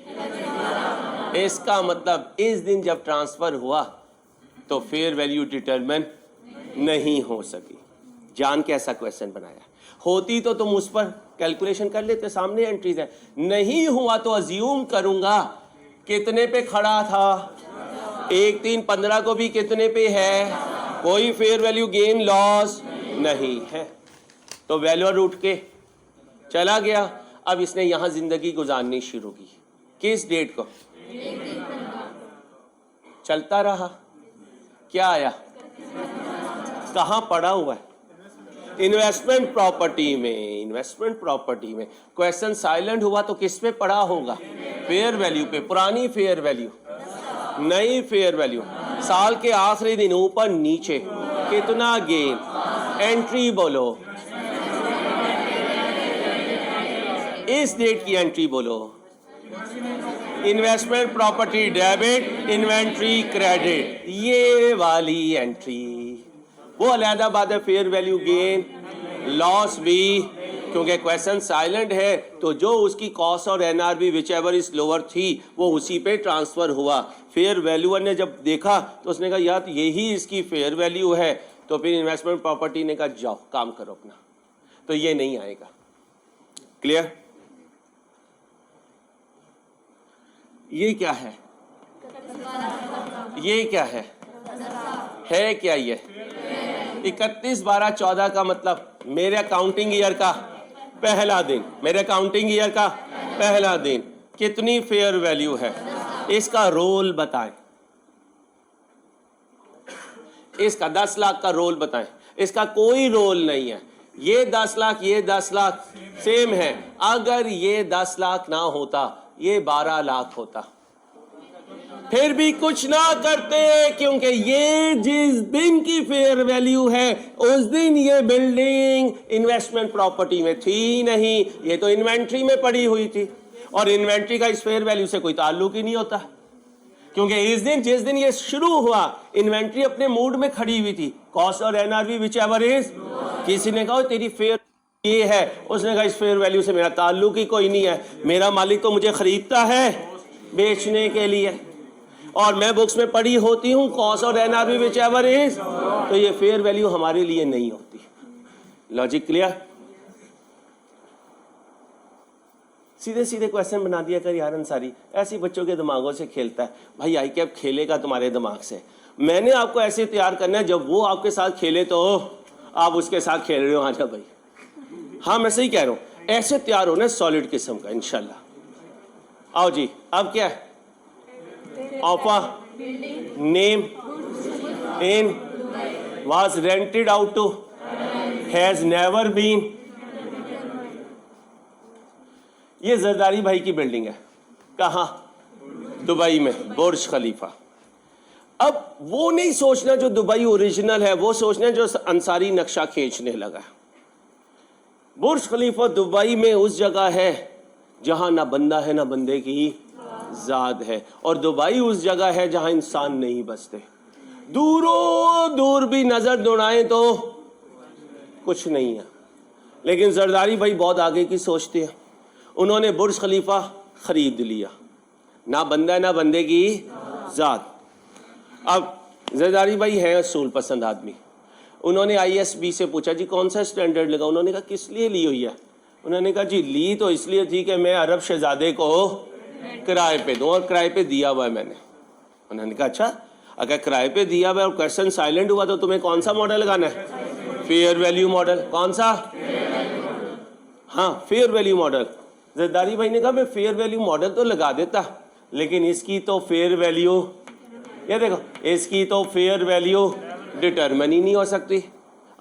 इसका मतलब इस दिन जब ट्रांसफर हुआ तो फेयर वैल्यू डिटरमिन नहीं हो सकी। जान के ऐसा क्वेश्चन बनाया। होती तो तुम उस पर कैलकुलेशन कर लेते, सामने एंट्रीज है। नहीं हुआ तो अज्यूम करूंगा कितने पे खड़ा था, 1, 3, 15 को भी कितने पे है, कोई फेयर वैल्यू गेन लॉस नहीं है। तो वैल्यूअर उठ के चला गया। अब इसने यहां जिंदगी गुजारनी शुरू की। किस डेट को? चलता रहा। क्या आया? कहां पड़ा हुआ है? इन्वेस्टमेंट प्रॉपर्टी में। इन्वेस्टमेंट प्रॉपर्टी में क्वेश्चन साइलेंट हुआ तो किस पे पड़ा होगा? फेयर वैल्यू पे। पुरानी फेयर वैल्यू, नई फेयर वैल्यू, साल के आखिरी दिन, ऊपर नीचे कितना गेन, एंट्री बोलो, इस डेट की एंट्री बोलो। Investment property debit, inventory credit, ये वाली एंट्री। वो अलहदा बात है। फेयर वैल्यू गेन लॉस भी, क्योंकि क्वेश्चन साइलेंट है तो जो उसकी कॉस्ट और NRV which ever is lower थी वो उसी पे ट्रांसफर हुआ। फेयर वैल्यूअर ने जब देखा तो उसने कहा यार यही इसकी फेयर वैल्यू है। तो फिर इन्वेस्टमेंट प्रॉपर्टी ने कहा जाओ काम करो अपना। तो ये नहीं आएगा। क्लियर? ये क्या है? ये क्या है क्या ये? 31/12/14 का मतलब मेरे अकाउंटिंग ईयर का पहला दिन। मेरे अकाउंटिंग ईयर का पहला दिन। कितनी फेयर वैल्यू है? इसका रोल बताएं। इसका 10 लाख का रोल बताएं। इसका कोई रोल नहीं है। ये 10 लाख, ये 10 लाख सेम है। अगर ये 10 लाख ना होता ये 12 लाख होता। फिर भी कुछ ना करते क्योंकि ये जिस दिन की फेयर वैल्यू है उस दिन ये बिल्डिंग इन्वेस्टमेंट प्रॉपर्टी में थी नहीं, ये तो इन्वेंट्री में पड़ी हुई थी। और इन्वेंट्री का इस फेयर वैल्यू से कोई ताल्लुक ही नहीं होता, क्योंकि इस दिन जिस दिन ये शुरू हुआ इन्वेंट्री अपने मूड में खड़ी हुई थी। कॉस्ट और NRV विच एवर इज। किसी ने कहा तेरी फेयर ये है, उसने कहा इस फेयर वैल्यू से मेरा ताल्लुक ही कोई नहीं है। मेरा मालिक तो मुझे खरीदता है बेचने के लिए और मैं बुक्स में पढ़ी होती हूँ कॉस्ट और NRV विच एवर इज, तो ये फेयर वैल्यू हमारे लिए नहीं होती। Logic clear? सीधे सीधे क्वेश्चन बना दिया कर यार अंसारी। ऐसे बच्चों के दिमागों से खेलता है भाई। ICAP खेलेगा तुम्हारे दिमाग से। मैंने आपको ऐसे तैयार करना है जब वो आपके साथ खेले तो आप उसके साथ खेल रहे हो। हाँ भाई, हाँ मैं सही कह रहा हूँ। ऐसे तैयार होना सॉलिड किस्म का इंशाल्लाह। आओ जी, अब क्या है? ऑफा name in was rented out to has never been। ये जरदारी भाई की बिल्डिंग है, कहाँ? दुबई में, बुर्ज खलीफा। अब वो नहीं सोचना जो दुबई ओरिजिनल है, वो सोचना जो अंसारी नक्शा खींचने लगा। बुर्ज खलीफा दुबई में उस जगह है जहां ना बंदा है ना बंदे की जात है, और दुबई उस जगह है जहां इंसान नहीं बसते। दूरों दूर भी नजर दौड़ाएं तो कुछ नहीं है। लेकिन जरदारी भाई बहुत आगे की सोचते हैं। उन्होंने बुर्ज खलीफा खरीद लिया, ना बंदा है ना बंदे की जात। अब जरदारी भाई है असूल पसंद आदमी। उन्होंने ISB से पूछा जी कौन सा स्टैंडर्ड लगा। उन्होंने कहा किस लिए ली हुई है? उन्होंने कहा जी ली तो इसलिए थी कि मैं अरब शहजादे को किराए पे दूं, और किराए पे दिया हुआ है मैंने। उन्होंने कहा अच्छा, अगर किराए पे दिया हुआ और क्वेश्चन साइलेंट हुआ तो तुम्हें कौन सा मॉडल लगाना है? Fair value model. कौन सा? हाँ, फेयर वैल्यू मॉडल। जरदारी भाई ने कहा मैं फेयर वैल्यू मॉडल तो लगा देता, लेकिन इसकी तो फेयर वैल्यू, ये देखो, इसकी तो फेयर वैल्यू डिटरमिन ही नहीं हो सकती।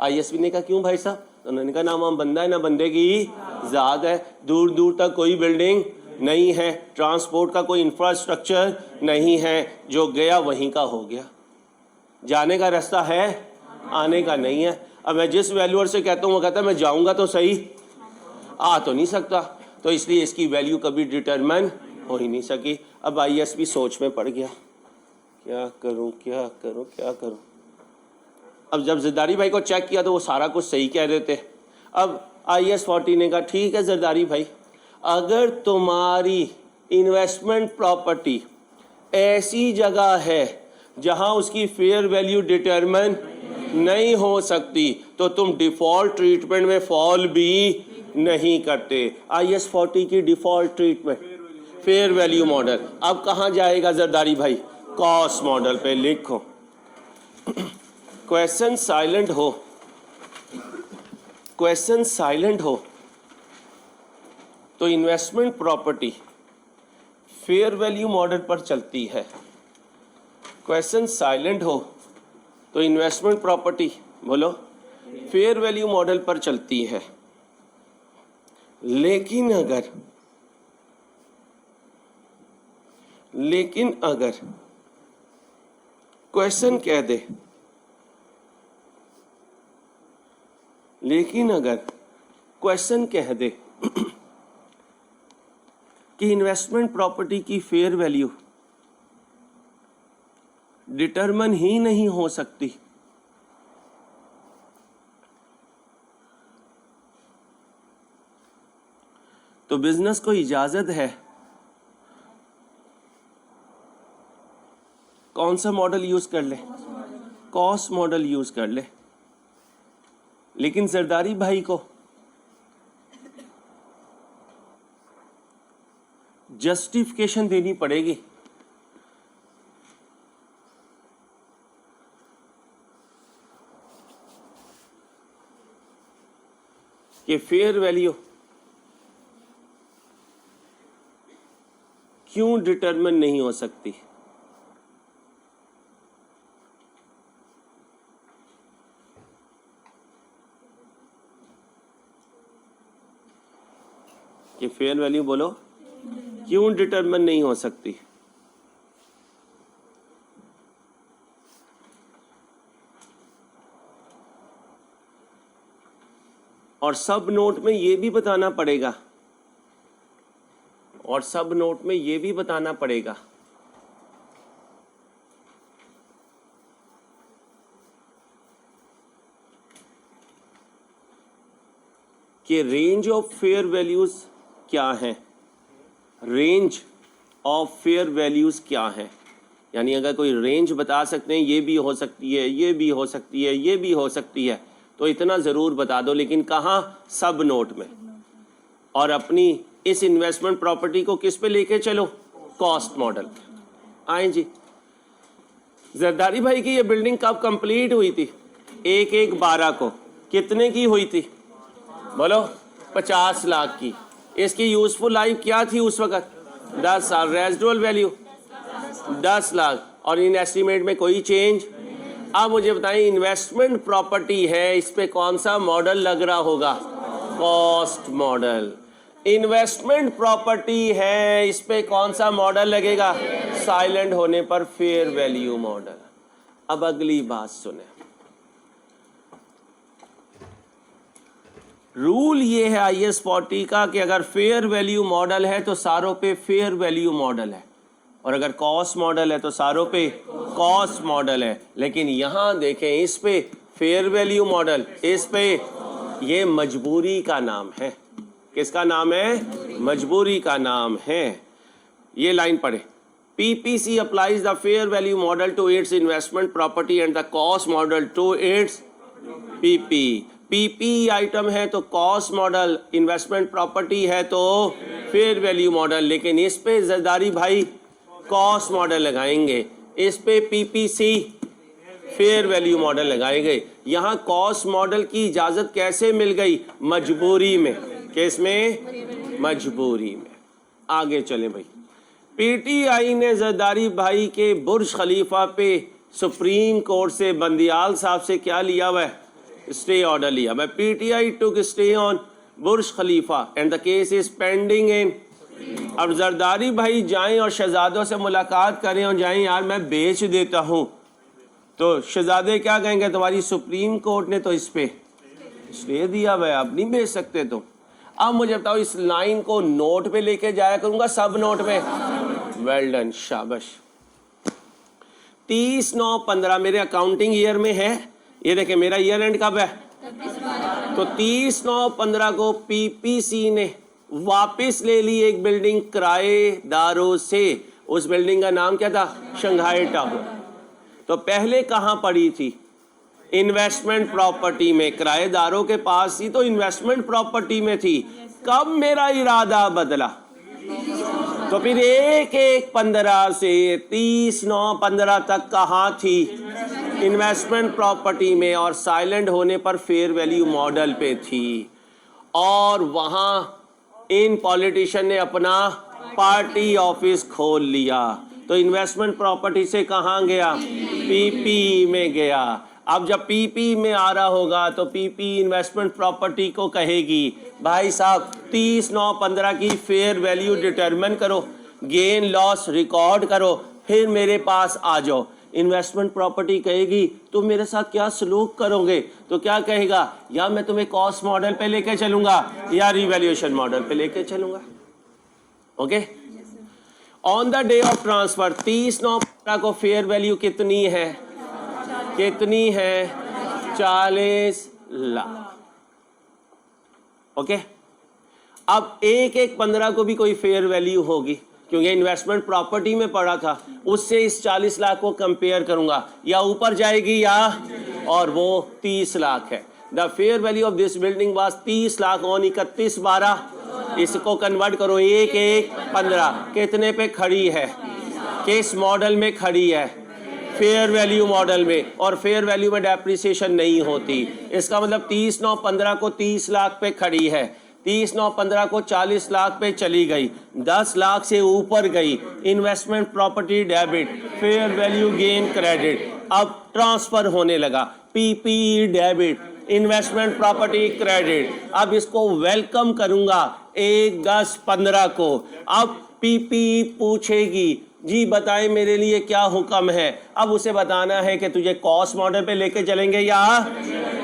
ISB ने कहा क्यों भाई साहब? उन्होंने कहा ना वहाँ बंदा है ना बंदे की जात है, दूर दूर तक कोई बिल्डिंग नहीं है, ट्रांसपोर्ट का कोई इंफ्रास्ट्रक्चर नहीं है, जो गया वहीं का हो गया, जाने का रास्ता है, आने का नहीं है। अब मैं जिस वैल्यूअर से कहता हूँ वो कहता है मैं जाऊँगा तो सही, आ तो नहीं सकता, तो इसलिए इसकी वैल्यू कभी डिटरमिन हो ही नहीं सकी। अब ISB सोच में पड़ गया, क्या करूँ क्या करूँ क्या करूँ। अब जब जरदारी भाई को चेक किया तो वो सारा कुछ सही कह रहे थे। अब IS40 ने कहा ठीक है जरदारी भाई, अगर तुम्हारी इन्वेस्टमेंट प्रॉपर्टी ऐसी जगह है जहां उसकी फेयर वैल्यू डिटरमिन नहीं हो सकती तो तुम डिफ़ॉल्ट ट्रीटमेंट में फॉल भी नहीं करते। IS40 की default treatment fair value model. अब कहाँ जाएगा जरदारी भाई? कॉस्ट मॉडल पे लिखो। क्वेश्चन साइलेंट हो, क्वेश्चन साइलेंट हो तो investment property fair value model पर चलती है। क्वेश्चन साइलेंट हो तो इन्वेस्टमेंट प्रॉपर्टी, बोलो, फेयर वैल्यू मॉडल पर चलती है। लेकिन अगर क्वेश्चन कह दे, लेकिन अगर क्वेश्चन कह दे कि इन्वेस्टमेंट प्रॉपर्टी की फेयर वैल्यू डिटरमिन ही नहीं हो सकती, तो बिजनेस को इजाजत है कौन सा मॉडल यूज कर ले? कॉस्ट मॉडल यूज कर ले। लेकिन जरदारी भाई को जस्टिफिकेशन देनी पड़ेगी कि फेयर वैल्यू क्यों डिटरमिन नहीं हो सकती। कि फेयर वैल्यू, बोलो, क्यों डिटरमिन नहीं हो सकती। और सब नोट में ये भी बताना पड़ेगा, और सब नोट में ये भी बताना पड़ेगा कि रेंज ऑफ फेयर वैल्यूज क्या है। रेंज ऑफ फेयर वैल्यूज क्या है, यानी अगर कोई रेंज बता सकते हैं ये भी हो सकती है, ये भी हो सकती है, ये भी हो सकती है, तो इतना ज़रूर बता दो। लेकिन कहाँ? सब नोट में। और अपनी इस इन्वेस्टमेंट प्रॉपर्टी को किस पे लेके चलो? Cost model. आए जी। जरदारी भाई की ये बिल्डिंग कब कंप्लीट हुई थी? 1/1/12 को। कितने की हुई थी? बोलो, 50 लाख की। इसकी यूजफुल लाइफ क्या थी उस वक्त? 10 साल। Residual value 10 lakh. और इन एस्टीमेट में कोई चेंज। अब मुझे बताएं, इन्वेस्टमेंट प्रॉपर्टी है, इस पे कौन सा मॉडल लग रहा होगा? Cost model. इन्वेस्टमेंट प्रॉपर्टी है, इस पे कौन सा मॉडल लगेगा? साइलेंट होने पर फेयर वैल्यू मॉडल। अब अगली बात सुने, रूल ये है IS 40 का कि अगर फेयर वैल्यू मॉडल है तो सारों पे फेयर वैल्यू मॉडल है, और अगर कॉस्ट मॉडल है तो सारों पे कॉस्ट मॉडल है। लेकिन यहां देखें, इस पे फेयर वैल्यू मॉडल, इस पे ये मजबूरी का नाम है। किसका नाम है? मजबूरी का नाम है। ये लाइन पढ़े, PPC applies the fair value model to its investment property and the cost model to its PP। PP item है तो कॉस्ट मॉडल, इन्वेस्टमेंट प्रॉपर्टी है तो फेयर वैल्यू मॉडल। लेकिन इस पे जरदारी भाई कॉस्ट मॉडल लगाएंगे, इस पे PPC फेयर वैल्यू मॉडल लगाएंगे। यहाँ कॉस्ट मॉडल की इजाजत कैसे मिल गई? मजबूरी में। किस में? मजबूरी में। आगे चले भाई, PTI ने जरदारी भाई के बुर्ज खलीफा पे सुप्रीम कोर्ट से बंदियाल साहब से क्या लिया हुआ है? स्टे ऑर्डर लिया। मैं PTI took stay on Burj Khalifa and the case is pending in. अब जरदारी भाई जाएं और शहजादों से मुलाकात करें और जाएं, यार मैं बेच देता हूं, तो शहजादे क्या कहेंगे? तुम्हारी सुप्रीम कोर्ट ने तो इस पे स्टे दिया हुआ है, आप नहीं बेच सकते। तो अब मुझे बताओ, इस लाइन को नोट पे लेके जाया करूंगा, सब नोट पे। वेल डन, शाबाश। 30/9/15 मेरे अकाउंटिंग ईयर में है। ये देखें, मेरा ईयर एंड कब है? तो 30/9/15 को PPC ने वापस ले ली एक बिल्डिंग किराएदारों से। उस बिल्डिंग का नाम क्या था? Shanghai tower. तो पहले कहां पड़ी थी? इन्वेस्टमेंट प्रॉपर्टी में। किराएदारों के पास थी तो इन्वेस्टमेंट प्रॉपर्टी में थी। कब मेरा इरादा बदला? तो फिर 1/1/15 से 30/9/15 तक कहाँ थी? इन्वेस्टमेंट प्रॉपर्टी में, और साइलेंट होने पर फेयर वैल्यू मॉडल पे थी। और वहां इन पॉलिटिशियन ने अपना पार्टी ऑफिस खोल लिया। तो इन्वेस्टमेंट प्रॉपर्टी से कहाँ गया? PP में गया। अब जब PP में आ रहा होगा तो PP इन्वेस्टमेंट प्रॉपर्टी को कहेगी, भाई साहब 30/9/15 की फेयर वैल्यू डिटरमिन करो, गेन लॉस रिकॉर्ड करो, फिर मेरे पास आ जाओ। इन्वेस्टमेंट प्रॉपर्टी कहेगी, तुम मेरे साथ क्या सलूक करोगे? तो क्या कहेगा? या मैं तुम्हें कॉस्ट मॉडल पे लेके चलूंगा या रिवैल्यूएशन मॉडल पे लेके चलूंगा। Okay. On the day of transfer 30/9/15 को फेयर वैल्यू कितनी है? कितनी है? 40 लाख। ओके। अब 1/1/15 को भी कोई फेयर वैल्यू होगी, क्योंकि इन्वेस्टमेंट प्रॉपर्टी में पड़ा था। उससे इस 40 लाख को कंपेयर करूंगा, या ऊपर जाएगी या, और वो 30 लाख है। The fair value of this building was 30 lakh on 31/12। इसको कन्वर्ट करो 1/1/15 कितने पे खड़ी है? किस मॉडल में खड़ी है? फेयर वैल्यू मॉडल में। और फेयर वैल्यू में डेप्रिसिएशन नहीं होती। इसका मतलब 30/9/15 को 30 लाख पे खड़ी है, 30/9/15 को 40 लाख पे चली गई, 10 लाख से ऊपर गई। Investment property debit, fair value gain credit. अब ट्रांसफर होने लगा, PP debit, investment property credit. अब इसको वेलकम करूंगा 1/10/15 को। अब PP पूछेगी, जी बताएं मेरे लिए क्या हुक्म है? अब उसे बताना है कि तुझे कॉस्ट मॉडल पे लेके चलेंगे या,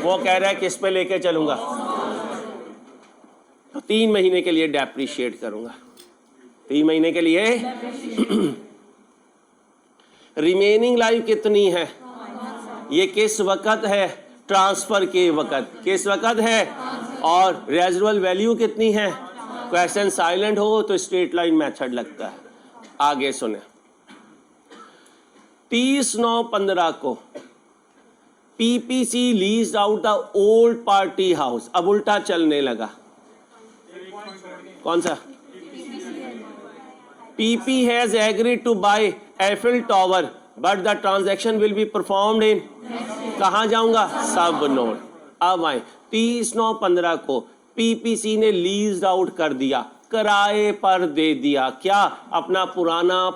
वो कह रहा है किस पे लेके चलूंगा? तो 3 महीने के लिए डेप्रिशिएट करूंगा, 3 महीने के लिए। रिमेनिंग लाइफ कितनी है? ये किस वक्त है? ट्रांसफर के वक्त। किस वक्त है? और रेजिडुअल वैल्यू कितनी है? क्वेश्चन साइलेंट हो तो स्ट्रेट लाइन मेथड लगता है। आगे सुने, 30/9/15 को PPC lease out the old party house. अब उल्टा चलने लगा। कौन सा? PP has agreed to buy Eiffel Tower but the transaction will be performed in, कहाँ जाऊंगा? सब नोट। अब आए 30/9/15 को PPC ने लीज आउट कर दिया, किराए पर दे दिया। क्या? अपना पुराना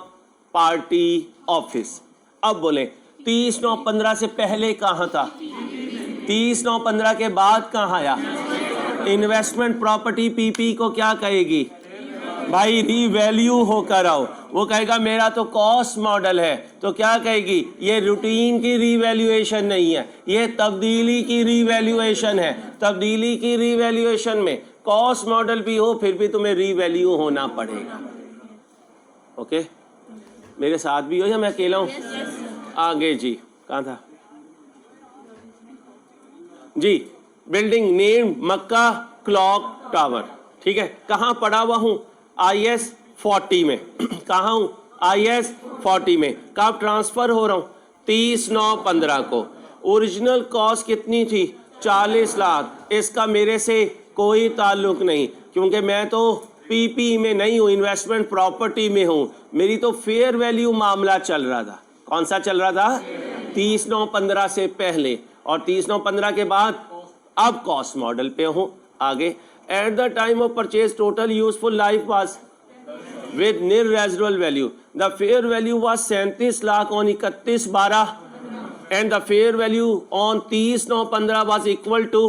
पार्टी ऑफिस। अब बोले 30/9/15 से पहले कहाँ था, 30/9/15 के बाद कहाँ आया। इन्वेस्टमेंट प्रॉपर्टी पीपी को क्या कहेगी भाई, रीवैल्यू होकर आओ। वो कहेगा मेरा तो कॉस्ट मॉडल है, तो क्या कहेगी ये रूटीन की रीवैल्यूएशन नहीं है, ये तब्दीली की रीवैल्यूएशन है। तब्दीली की रीवैल्यूएशन में कॉस्ट मॉडल भी हो फिर भी तुम्हें रीवैल्यू होना पड़ेगा। ओके, मेरे साथ भी हो या मैं अकेला हूं? आगे जी, कहाँ था जी, बिल्डिंग नेम मक्का क्लॉक टावर, ठीक है। कहाँ पढ़ा हुआ हूँ, IS 40 में। कहाँ हूँ, IS 40 में। कब ट्रांसफर हो रहा हूँ, 30/9/15 को। ओरिजिनल कॉस्ट कितनी थी, 40 लाख। इसका मेरे से कोई ताल्लुक नहीं, क्योंकि मैं तो पीपी में नहीं हूँ, इन्वेस्टमेंट प्रॉपर्टी में हूँ। मेरी तो फेयर वैल्यू मामला चल रहा था। कौन सा चल रहा था, 30/9/15 से पहले, और 30/9/15 के बाद अब कॉस्ट मॉडल पे हूँ। आगे, at the time of purchase total useful life was with nil residual value, the fair value was 37 lakh on 31/12 and the fair value on 30/9/15 was equal to